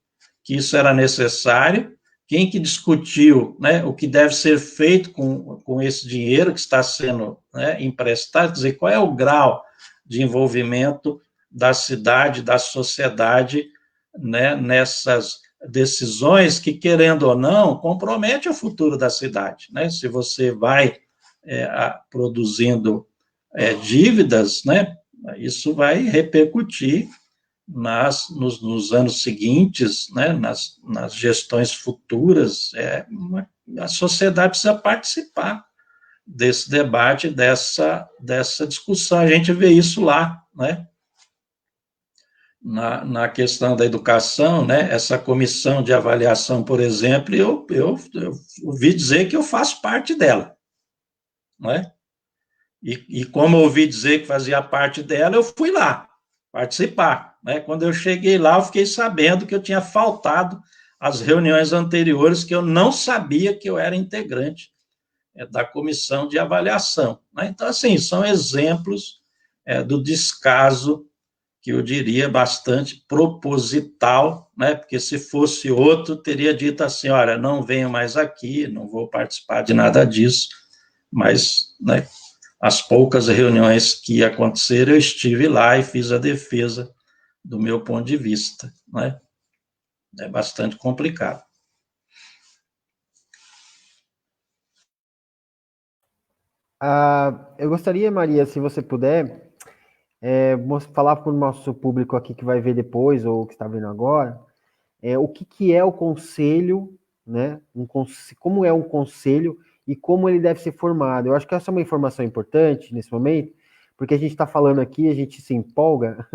que isso era necessário? Quem que discutiu, né, o que deve ser feito com esse dinheiro que está sendo, né, emprestado? Quer dizer, qual é o grau de envolvimento da cidade, da sociedade, né, decisões que, querendo ou não, comprometem o futuro da cidade, né? Se você vai produzindo dívidas, né, isso vai repercutir nos anos seguintes, né, nas gestões futuras. A sociedade precisa participar desse debate, dessa discussão. A gente vê isso lá, né? Na questão da educação, né? Essa comissão de avaliação, por exemplo, eu ouvi dizer que eu faço parte dela, né? E como eu ouvi dizer que fazia parte dela, eu fui lá participar, né? Quando eu cheguei lá, eu fiquei sabendo que eu tinha faltado às reuniões anteriores, que eu não sabia que eu era integrante da comissão de avaliação, né? Então, assim, são exemplos do descaso, que eu diria bastante proposital, né? Porque se fosse outro, teria dito assim, olha, não venho mais aqui, não vou participar de nada disso, mas, né, as poucas reuniões que aconteceram, eu estive lá e fiz a defesa do meu ponto de vista, né? É bastante complicado. Eu gostaria, Maria, se você puder, falar para o nosso público aqui que vai ver depois, ou que está vendo agora, o que é o conselho, né? Como é um conselho e como ele deve ser formado. Eu acho que essa é uma informação importante nesse momento, porque a gente está falando aqui, a gente se empolga,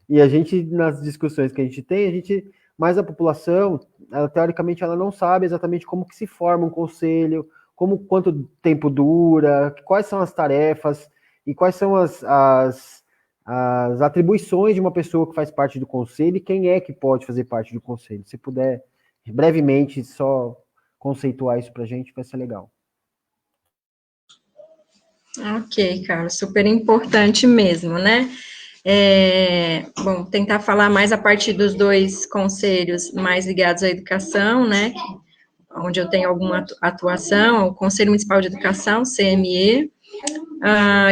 e a gente, nas discussões que a gente tem, mas a população, teoricamente, ela não sabe exatamente como que se forma um conselho, quanto tempo dura, quais são as tarefas e quais são as atribuições de uma pessoa que faz parte do conselho e quem é que pode fazer parte do conselho. Se puder, brevemente, só conceituar isso para a gente, vai ser legal. Ok, Carlos, super importante mesmo, né? Bom, tentar falar mais a partir dos dois conselhos mais ligados à educação, né? Onde eu tenho alguma atuação, o Conselho Municipal de Educação, CME,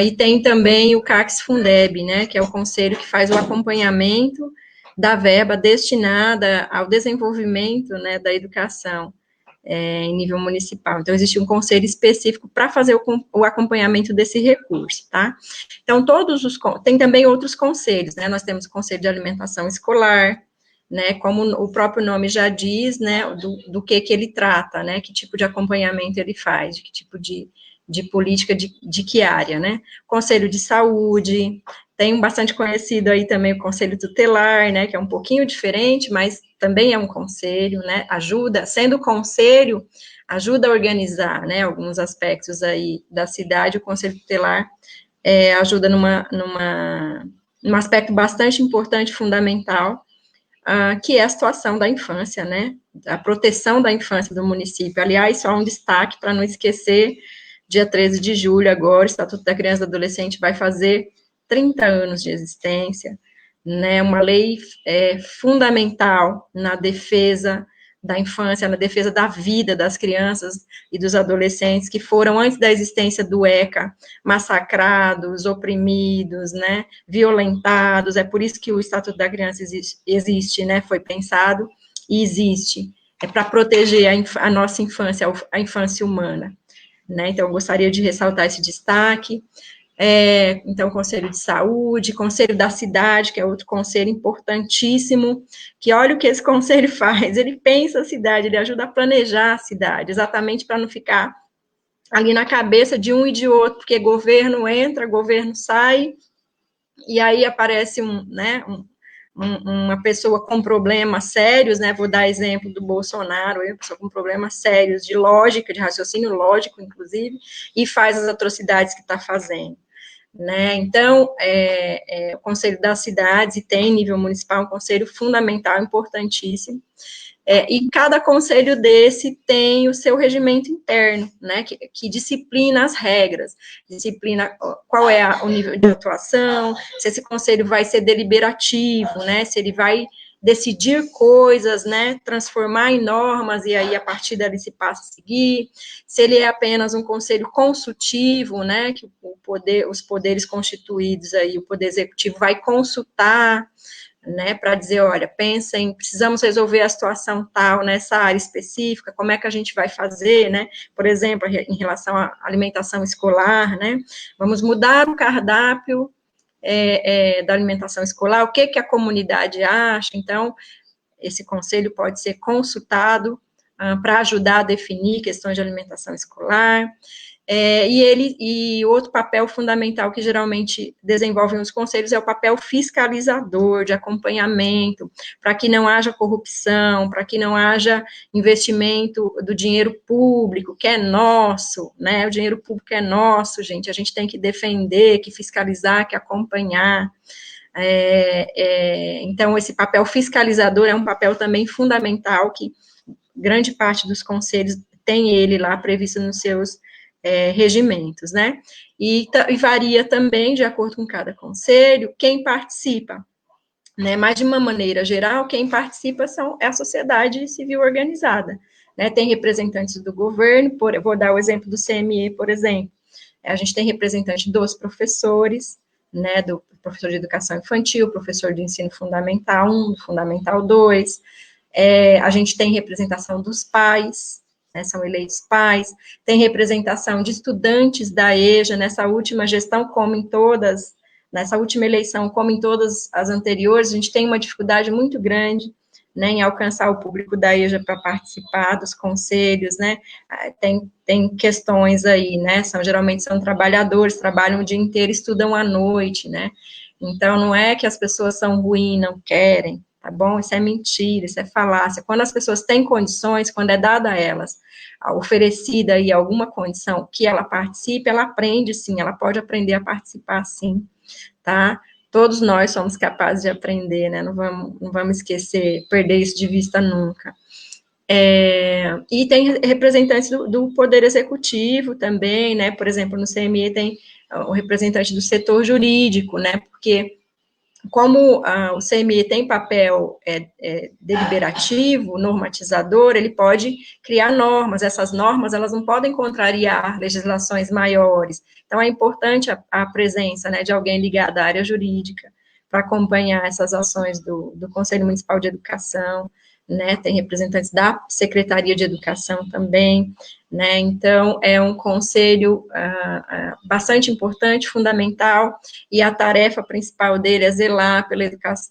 e tem também o CACS Fundeb, né, que é o conselho que faz o acompanhamento da verba destinada ao desenvolvimento, né, da educação em nível municipal. Então, existe um conselho específico para fazer o acompanhamento desse recurso, tá? Então, tem também outros conselhos, né, nós temos o Conselho de Alimentação Escolar, né, como o próprio nome já diz, né, do que ele trata, né, que tipo de acompanhamento ele faz, de que tipo de política, de que área, né? Conselho de Saúde, tem um bastante conhecido aí também o Conselho Tutelar, né, que é um pouquinho diferente, mas também é um conselho, né, sendo conselho, ajuda a organizar, né, alguns aspectos aí da cidade. O Conselho Tutelar ajuda num aspecto bastante importante, fundamental, que é a situação da infância, né, a proteção da infância do município. Aliás, só um destaque para não esquecer, dia 13 de julho agora, o Estatuto da Criança e do Adolescente vai fazer 30 anos de existência, né, uma lei fundamental na defesa da infância, na defesa da vida das crianças e dos adolescentes que foram, antes da existência do ECA, massacrados, oprimidos, né, violentados. É por isso que o Estatuto da Criança existe, né, foi pensado e existe, para proteger a nossa infância, a infância humana, né. Então, eu gostaria de ressaltar esse destaque. Então, Conselho de Saúde, Conselho da Cidade, que é outro conselho importantíssimo, que olha o que esse conselho faz, ele pensa a cidade, ele ajuda a planejar a cidade, exatamente para não ficar ali na cabeça de um e de outro, porque governo entra, governo sai, e aí aparece uma pessoa com problemas sérios, né, vou dar exemplo do Bolsonaro, uma pessoa com problemas sérios de lógica, de raciocínio lógico, inclusive, e faz as atrocidades que está fazendo, né. Então, o Conselho das Cidades, e tem nível municipal, um conselho fundamental, importantíssimo, e cada conselho desse tem o seu regimento interno, né, que disciplina as regras, disciplina qual é o nível de atuação, se esse conselho vai ser deliberativo, né, se ele vai decidir coisas, né, transformar em normas, e aí a partir dali se passa a seguir, se ele é apenas um conselho consultivo, né, que os poderes constituídos aí, o poder executivo vai consultar né, para dizer, olha, pensem, precisamos resolver a situação tal nessa área específica, como é que a gente vai fazer, né, por exemplo, em relação à alimentação escolar, né, vamos mudar o cardápio da alimentação escolar, o que a comunidade acha, então, esse conselho pode ser consultado para ajudar a definir questões de alimentação escolar. E outro papel fundamental que geralmente desenvolvem os conselhos é o papel fiscalizador, de acompanhamento, para que não haja corrupção, para que não haja investimento do dinheiro público, que é nosso, né, o dinheiro público é nosso, gente, a gente tem que defender, que fiscalizar, que acompanhar. Então, esse papel fiscalizador é um papel também fundamental, que grande parte dos conselhos tem ele lá previsto nos seus regimentos, né, e varia também, de acordo com cada conselho, quem participa, né, mas de uma maneira geral, quem participa é a sociedade civil organizada, né, tem representantes do governo, vou dar o exemplo do CME, por exemplo, a gente tem representante dos professores, né, do professor de educação infantil, professor de ensino fundamental 1, fundamental 2, a gente tem representação dos pais, né, são eleitos pais, tem representação de estudantes da EJA, nessa última gestão, como em todas, nessa última eleição, como em todas as anteriores, a gente tem uma dificuldade muito grande, né, em alcançar o público da EJA para participar dos conselhos, né, tem questões aí, né, geralmente são trabalhadores, trabalham o dia inteiro, estudam à noite, né, então não é que as pessoas são ruins, não querem, tá bom? Isso é mentira, isso é falácia. Quando as pessoas têm condições, quando é dada a elas, oferecida aí alguma condição que ela participe, ela aprende sim, ela pode aprender a participar sim, tá? Todos nós somos capazes de aprender, né? Não vamos esquecer, perder isso de vista nunca. E tem representantes do Poder Executivo também, né? Por exemplo, no CME tem o representante do setor jurídico, né? Porque como o CME tem papel deliberativo, normatizador, ele pode criar normas, essas normas, elas não podem contrariar legislações maiores, então é importante a presença, né, de alguém ligado à área jurídica, para acompanhar essas ações do Conselho Municipal de Educação, né, tem representantes da Secretaria de Educação também, né, então é um conselho bastante importante, fundamental, e a tarefa principal dele é zelar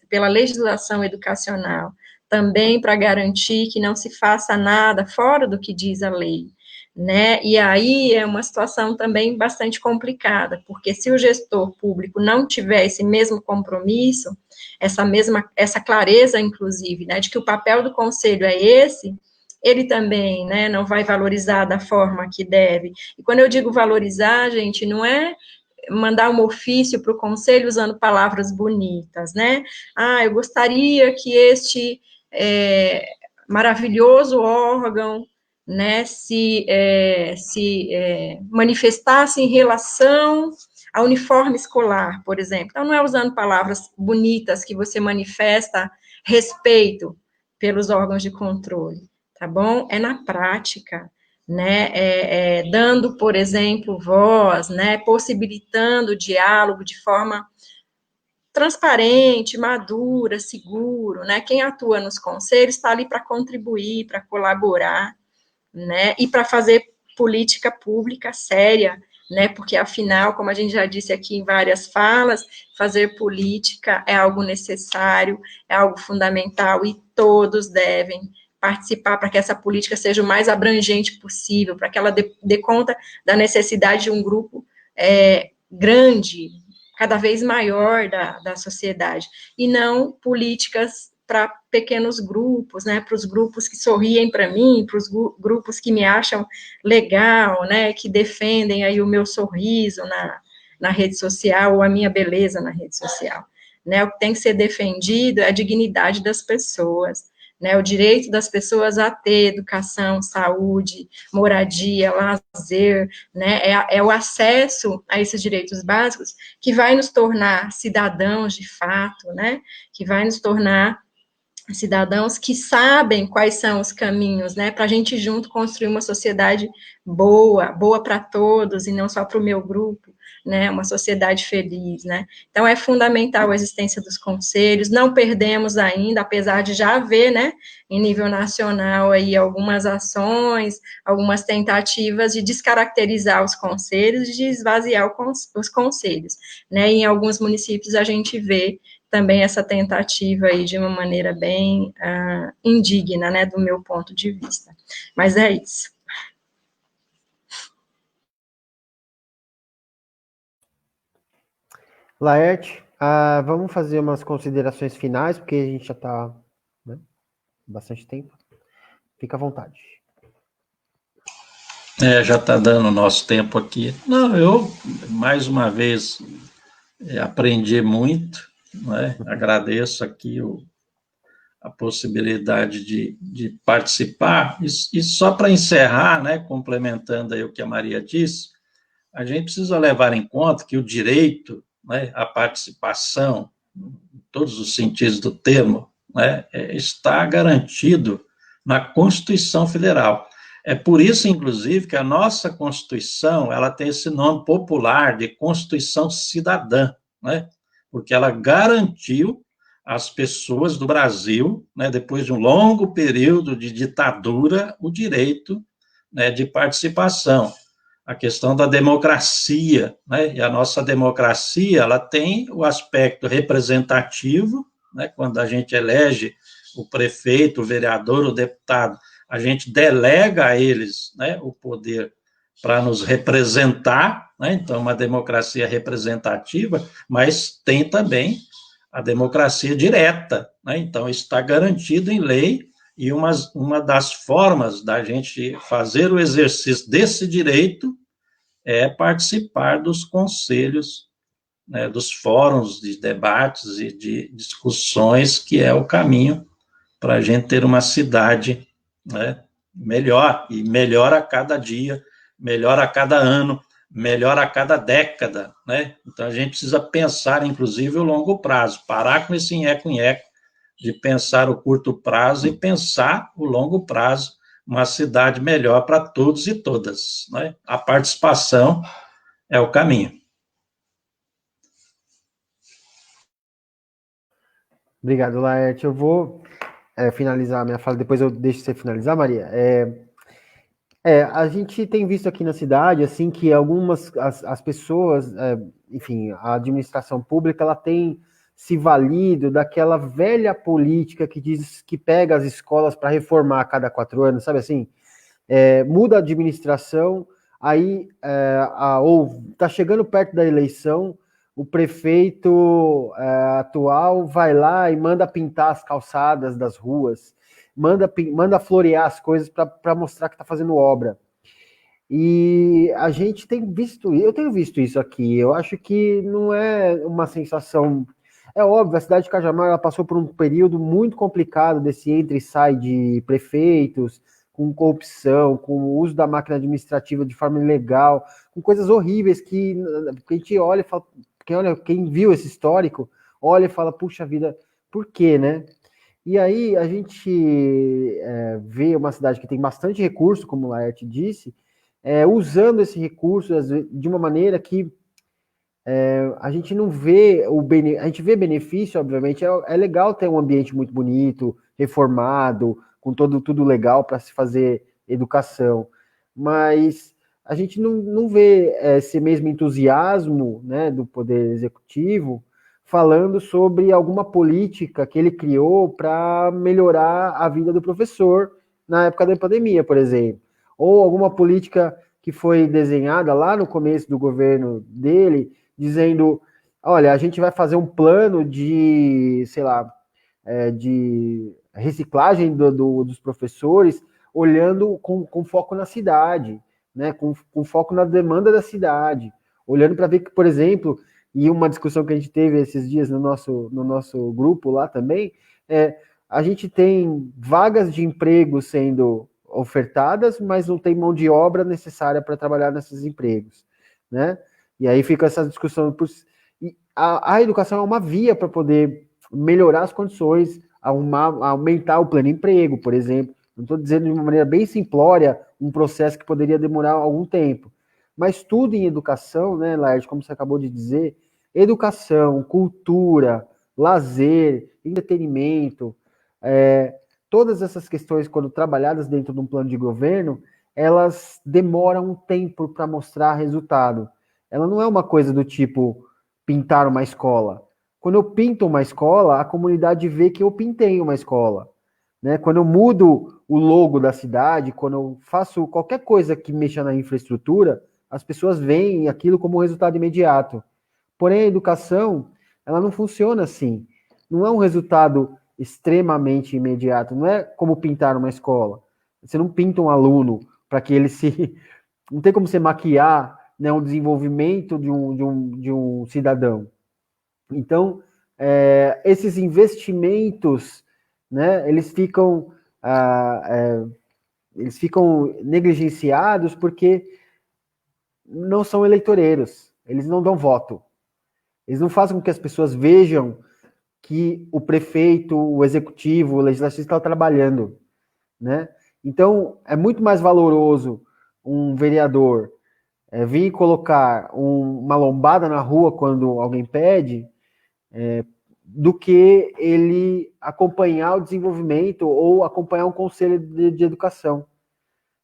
pela legislação educacional, também para garantir que não se faça nada fora do que diz a lei, né, e aí é uma situação também bastante complicada, porque se o gestor público não tiver esse mesmo compromisso, essa clareza, inclusive, né, de que o papel do conselho é esse, ele também, né, não vai valorizar da forma que deve. E quando eu digo valorizar, gente, não é mandar um ofício para o conselho usando palavras bonitas, né? Eu gostaria que este maravilhoso órgão, né, se manifestasse em relação ao uniforme escolar, por exemplo. Então, não é usando palavras bonitas que você manifesta respeito pelos órgãos de controle, tá bom? É na prática, né, dando, por exemplo, voz, né, possibilitando o diálogo de forma transparente, madura, seguro, né, quem atua nos conselhos está ali para contribuir, para colaborar, né, e para fazer política pública séria, né, porque afinal, como a gente já disse aqui em várias falas, fazer política é algo necessário, é algo fundamental, e todos devem participar para que essa política seja o mais abrangente possível, para que ela dê conta da necessidade de um grupo grande, cada vez maior da sociedade, e não políticas para pequenos grupos, né, para os grupos que sorriem para mim, para os grupos que me acham legal, né, que defendem aí o meu sorriso na rede social, ou a minha beleza na rede social, né, o que tem que ser defendido é a dignidade das pessoas, né, o direito das pessoas a ter educação, saúde, moradia, lazer, né, é o acesso a esses direitos básicos que vai nos tornar cidadãos de fato, né, que vai nos tornar cidadãos que sabem quais são os caminhos, né, para a gente junto construir uma sociedade boa para todos, e não só para o meu grupo, né, uma sociedade feliz, né. Então, é fundamental a existência dos conselhos, não perdemos ainda, apesar de já haver, né, em nível nacional, aí, algumas ações, algumas tentativas de descaracterizar os conselhos, de esvaziar os conselhos, né, e em alguns municípios a gente vê também essa tentativa aí de uma maneira bem indigna, né, do meu ponto de vista. Mas é isso. Laerte, vamos fazer umas considerações finais, porque a gente já está, né, bastante tempo. Fica à vontade. Já está dando o nosso tempo aqui. Não, eu, mais uma vez, aprendi muito, né? Agradeço aqui a possibilidade de participar. E só para encerrar, né, complementando aí o que a Maria disse, a gente precisa levar em conta que o direito, né, à participação, em todos os sentidos do termo, né, está garantido na Constituição Federal. É por isso, inclusive, que a nossa Constituição, ela tem esse nome popular de Constituição Cidadã, né, porque ela garantiu às pessoas do Brasil, né, depois de um longo período de ditadura, o direito, né, de participação. A questão da democracia, né? E a nossa democracia, ela tem o aspecto representativo, né? Quando a gente elege o prefeito, o vereador, o deputado, a gente delega a eles, né, o poder para nos representar, né? Então, uma democracia representativa, mas tem também a democracia direta, né? Então, está garantido em lei, e uma das formas da gente fazer o exercício desse direito é participar dos conselhos, né, dos fóruns de debates e de discussões, que é o caminho para a gente ter uma cidade, né, melhor, e melhor a cada dia, melhor a cada ano, melhor a cada década, né? Então, a gente precisa pensar, inclusive, o longo prazo, parar com esse nheco-nheco de pensar o curto prazo e pensar o longo prazo, uma cidade melhor para todos e todas, né? A participação é o caminho. Obrigado, Laerte. Eu vou finalizar a minha fala, depois eu deixo você finalizar, Maria. A gente tem visto aqui na cidade, assim, que as pessoas, enfim, a administração pública, ela tem se valido daquela velha política que diz que pega as escolas para reformar a cada 4 anos, sabe assim? Muda a administração, aí, ou está chegando perto da eleição, o prefeito atual vai lá e manda pintar as calçadas das ruas, manda florear as coisas para mostrar que está fazendo obra. E a gente tem visto, eu tenho visto isso aqui, eu acho que não é uma sensação. É óbvio, a cidade de Cajamar ela passou por um período muito complicado desse entra e sai de prefeitos, com corrupção, com o uso da máquina administrativa de forma ilegal, com coisas horríveis que a gente olha e fala, quem viu esse histórico, olha e fala, puxa vida, por quê, né? E aí a gente vê uma cidade que tem bastante recurso, como o Laerte disse, usando esse recurso de uma maneira que a gente não vê a gente vê benefício, obviamente, é legal ter um ambiente muito bonito, reformado, com tudo legal para se fazer educação, mas a gente não vê esse mesmo entusiasmo, né, do Poder Executivo falando sobre alguma política que ele criou para melhorar a vida do professor na época da pandemia, por exemplo, ou alguma política que foi desenhada lá no começo do governo dele, dizendo, olha, a gente vai fazer um plano de, sei lá, de reciclagem dos professores, olhando com foco na cidade, né, com foco na demanda da cidade, olhando para ver que, por exemplo, e uma discussão que a gente teve esses dias no nosso grupo lá também, a gente tem vagas de emprego sendo ofertadas, mas não tem mão de obra necessária para trabalhar nesses empregos, né? E aí fica essa discussão. A educação é uma via para poder melhorar as condições, aumentar o pleno emprego, por exemplo. Não estou dizendo de uma maneira bem simplória um processo que poderia demorar algum tempo, mas tudo em educação, né, Laerte, como você acabou de dizer, educação, cultura, lazer, entretenimento, todas essas questões, quando trabalhadas dentro de um plano de governo, elas demoram um tempo para mostrar resultado. Ela não é uma coisa do tipo pintar uma escola. Quando eu pinto uma escola, a comunidade vê que eu pintei uma escola. Né? Quando eu mudo o logo da cidade, quando eu faço qualquer coisa que mexa na infraestrutura, as pessoas veem aquilo como resultado imediato. Porém, a educação, ela não funciona assim. Não é um resultado extremamente imediato. Não é como pintar uma escola. Você não pinta um aluno para que ele se... Não tem como você maquiar, né, o desenvolvimento de um cidadão. Então, esses investimentos, né, eles ficam negligenciados porque não são eleitoreiros, eles não dão voto. Eles não fazem com que as pessoas vejam que o prefeito, o executivo, o legislativo estão trabalhando, né? Então, é muito mais valoroso um vereador vir colocar uma lombada na rua quando alguém pede, do que ele acompanhar o desenvolvimento ou acompanhar um conselho de educação,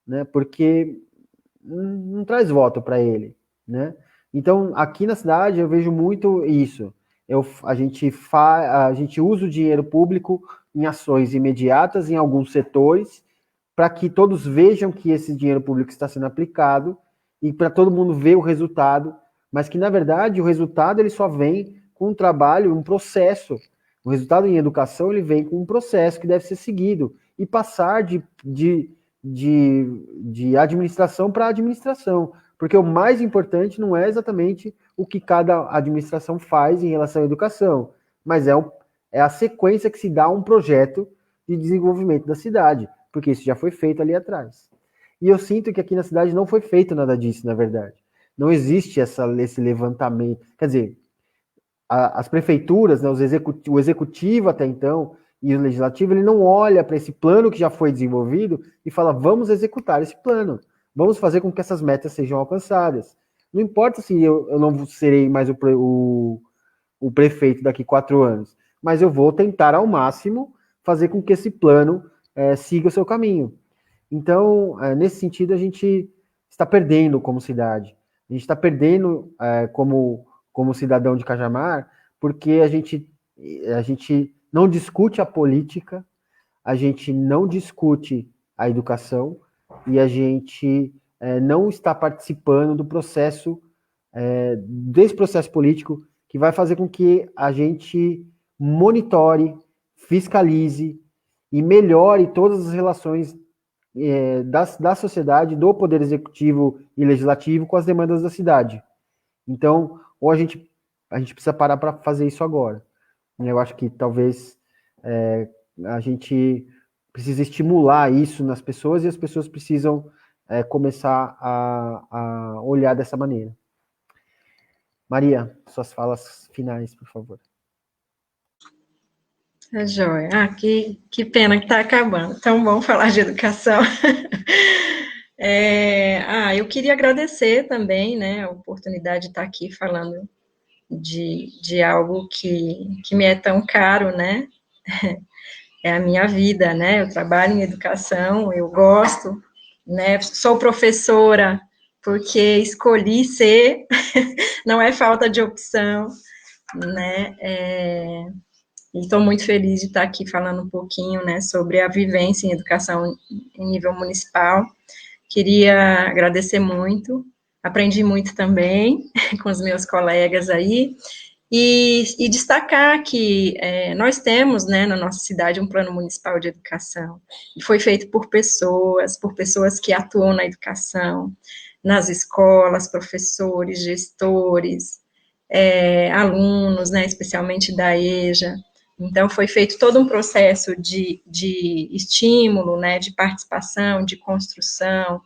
né? Porque não traz voto para ele, né? Então, aqui na cidade eu vejo muito isso. A gente usa o dinheiro público em ações imediatas em alguns setores, para que todos vejam que esse dinheiro público está sendo aplicado e para todo mundo ver o resultado, mas que, na verdade, o resultado ele só vem com um trabalho, um processo. O resultado em educação ele vem com um processo que deve ser seguido e passar de administração para administração, porque o mais importante não é exatamente o que cada administração faz em relação à educação, mas é a sequência que se dá a um projeto de desenvolvimento da cidade, porque isso já foi feito ali atrás. E eu sinto que aqui na cidade não foi feito nada disso, na verdade. Não existe esse levantamento. Quer dizer, as prefeituras, né, o executivo até então, e o legislativo, ele não olha para esse plano que já foi desenvolvido e fala, vamos executar esse plano, vamos fazer com que essas metas sejam alcançadas. Não importa se eu não serei mais o prefeito daqui 4 anos, mas eu vou tentar ao máximo fazer com que esse plano siga o seu caminho. Então, nesse sentido, a gente está perdendo como cidade. A gente está perdendo como cidadão de Cajamar, porque a gente não discute a política, a gente não discute a educação e a gente não está participando do processo, desse processo político que vai fazer com que a gente monitore, fiscalize e melhore todas as relações da sociedade, do poder executivo e legislativo com as demandas da cidade. Então, ou a gente precisa parar para fazer isso agora. Eu acho que talvez a gente precisa estimular isso nas pessoas e as pessoas precisam começar a olhar dessa maneira. Maria, suas falas finais, por favor. Joia. Que pena que está acabando. Tão bom falar de educação. Eu queria agradecer também, né, a oportunidade de estar aqui falando de algo que me é tão caro, né? É a minha vida, né? Eu trabalho em educação, eu gosto, né? Sou professora porque escolhi ser, não é falta de opção, né? E estou muito feliz de estar aqui falando um pouquinho, né, sobre a vivência em educação em nível municipal. Queria agradecer muito, aprendi muito também com os meus colegas aí, e destacar que nós temos, né, na nossa cidade, um plano municipal de educação, e foi feito por pessoas que atuam na educação, nas escolas, professores, gestores, alunos, né, especialmente da EJA. Então, foi feito todo um processo de estímulo, né, de participação, de construção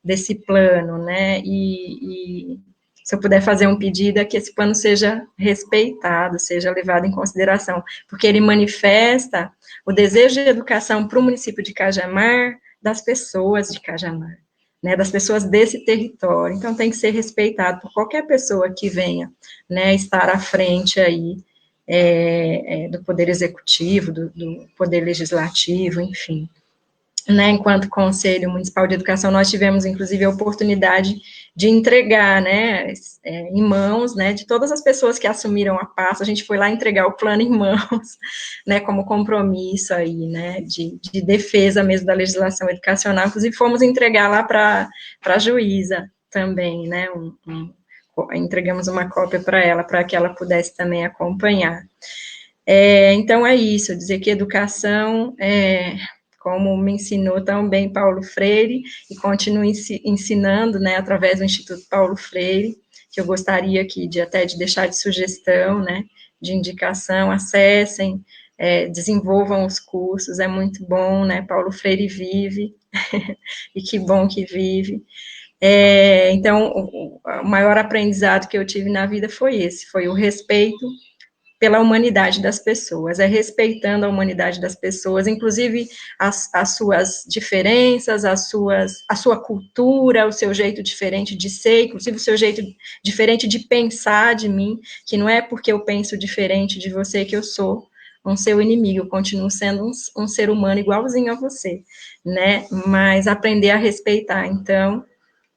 desse plano, né, e se eu puder fazer um pedido é que esse plano seja respeitado, seja levado em consideração, porque ele manifesta o desejo de educação para o município de Cajamar, das pessoas de Cajamar, né, das pessoas desse território. Então, tem que ser respeitado por qualquer pessoa que venha, né, estar à frente aí do Poder Executivo, do Poder Legislativo, enfim. Né, enquanto Conselho Municipal de Educação, nós tivemos, inclusive, a oportunidade de entregar, né, em mãos, né, de todas as pessoas que assumiram a pasta, a gente foi lá entregar o plano em mãos, né, como compromisso aí, né, de defesa mesmo da legislação educacional, inclusive fomos entregar lá para a juíza também, né, entregamos uma cópia para ela, para que ela pudesse também acompanhar. Então, é isso, dizer que educação como me ensinou tão bem Paulo Freire, e continua ensinando, né, através do Instituto Paulo Freire, que eu gostaria aqui até de deixar de sugestão, né, de indicação, acessem, desenvolvam os cursos, é muito bom, né, Paulo Freire vive, e que bom que vive. Então, o maior aprendizado que eu tive na vida foi esse, foi o respeito pela humanidade das pessoas, respeitando a humanidade das pessoas, inclusive as suas diferenças, a sua cultura, o seu jeito diferente de ser, inclusive o seu jeito diferente de pensar de mim, que não é porque eu penso diferente de você que eu sou um seu inimigo, eu continuo sendo um ser humano igualzinho a você, né, mas aprender a respeitar, então,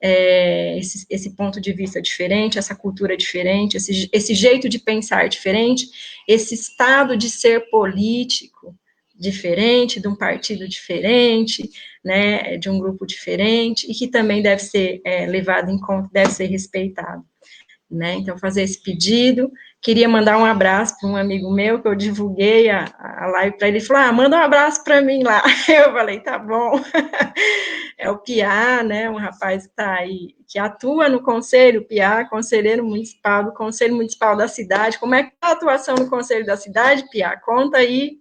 esse ponto de vista diferente, essa cultura diferente, esse jeito de pensar diferente, esse estado de ser político diferente, de um partido diferente, né, de um grupo diferente, e que também deve ser levado em conta, deve ser respeitado. Né, então, fazer esse pedido. Queria mandar um abraço para um amigo meu, que eu divulguei a live para ele, ele falou, manda um abraço para mim lá. Eu falei, tá bom. É o Piá, né, um rapaz que está aí, que atua no Conselho, Piá, conselheiro municipal, do Conselho Municipal da cidade. Como é que está a atuação no Conselho da cidade, Piá? Conta aí,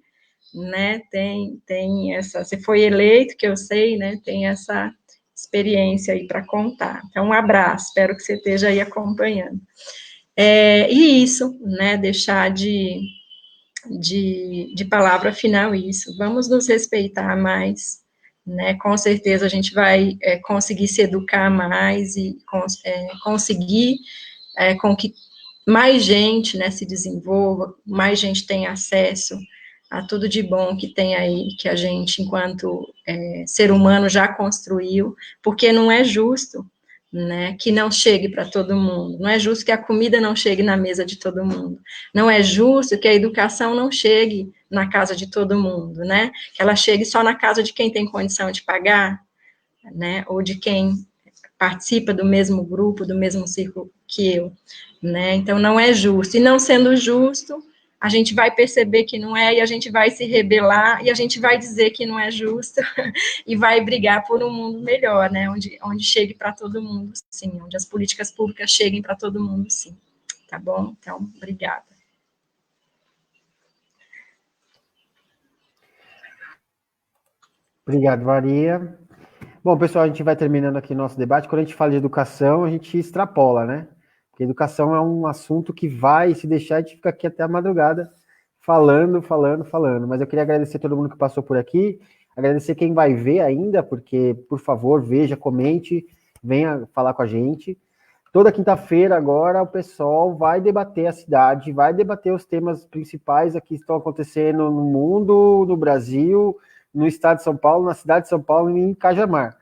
né, tem essa, você foi eleito, que eu sei, né, tem essa experiência aí para contar. Então, um abraço, espero que você esteja aí acompanhando. E isso, né, deixar de palavra final isso, vamos nos respeitar mais, né, com certeza a gente vai conseguir se educar mais e conseguir com que mais gente, né, se desenvolva, mais gente tenha acesso a tudo de bom que tem aí, que a gente, enquanto ser humano, já construiu, porque não é justo, né, que não chegue para todo mundo, não é justo que a comida não chegue na mesa de todo mundo, não é justo que a educação não chegue na casa de todo mundo, né, que ela chegue só na casa de quem tem condição de pagar, né, ou de quem participa do mesmo grupo, do mesmo círculo que eu, né, então não é justo, e não sendo justo, a gente vai perceber que não é, e a gente vai se rebelar, e a gente vai dizer que não é justo, e vai brigar por um mundo melhor, né, onde chegue para todo mundo, sim, onde as políticas públicas cheguem para todo mundo, sim, tá bom? Então, obrigada. Obrigado, Maria. Bom, pessoal, a gente vai terminando aqui nosso debate. Quando a gente fala de educação, a gente extrapola, né? Porque educação é um assunto que vai, se deixar, a gente fica aqui até a madrugada falando. Mas eu queria agradecer a todo mundo que passou por aqui, agradecer quem vai ver ainda, porque, por favor, veja, comente, venha falar com a gente. Toda quinta-feira agora o pessoal vai debater a cidade, vai debater os temas principais aqui que estão acontecendo no mundo, no Brasil, no estado de São Paulo, na cidade de São Paulo e em Cajamar,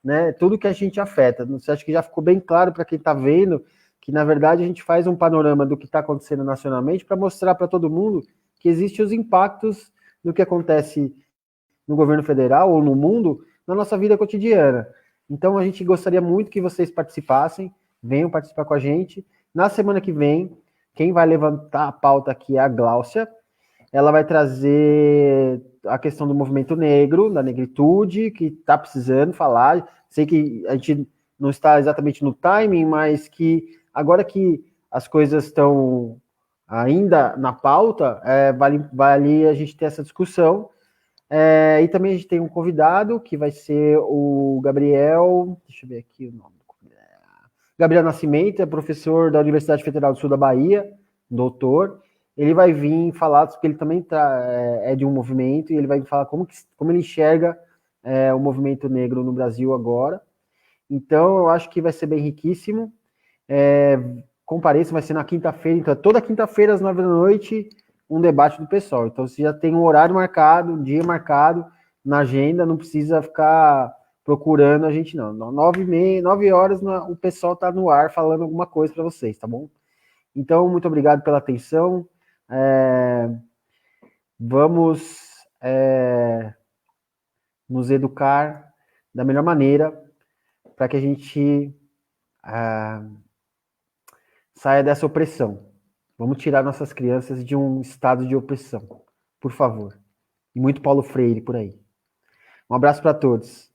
né? Tudo que a gente afeta. Você acha que já ficou bem claro para quem está vendo que, na verdade, a gente faz um panorama do que está acontecendo nacionalmente para mostrar para todo mundo que existem os impactos do que acontece no governo federal ou no mundo na nossa vida cotidiana. Então, a gente gostaria muito que vocês participassem, venham participar com a gente. Na semana que vem, quem vai levantar a pauta aqui é a Gláucia. Ela vai trazer a questão do movimento negro, da negritude, que está precisando falar. Sei que a gente não está exatamente no timing, mas que agora que as coisas estão ainda na pauta, vale a gente ter essa discussão. E também a gente tem um convidado, que vai ser o Gabriel, deixa eu ver aqui o nome. Gabriel Nascimento, é professor da Universidade Federal do Sul da Bahia, doutor. Ele vai vir falar, porque ele também é de um movimento, e ele vai falar como ele enxerga o movimento negro no Brasil agora. Então, eu acho que vai ser bem riquíssimo. Compareça, vai ser na quinta-feira, então toda quinta-feira às 9 da noite, um debate do pessoal. Então, você já tem um horário marcado, um dia marcado na agenda, não precisa ficar procurando a gente, não. 9h30, 9 horas, o pessoal está no ar falando alguma coisa para vocês, tá bom? Então, muito obrigado pela atenção. Vamos nos educar da melhor maneira para que a gente saia dessa opressão. Vamos tirar nossas crianças de um estado de opressão, por favor. E muito Paulo Freire por aí. Um abraço para todos.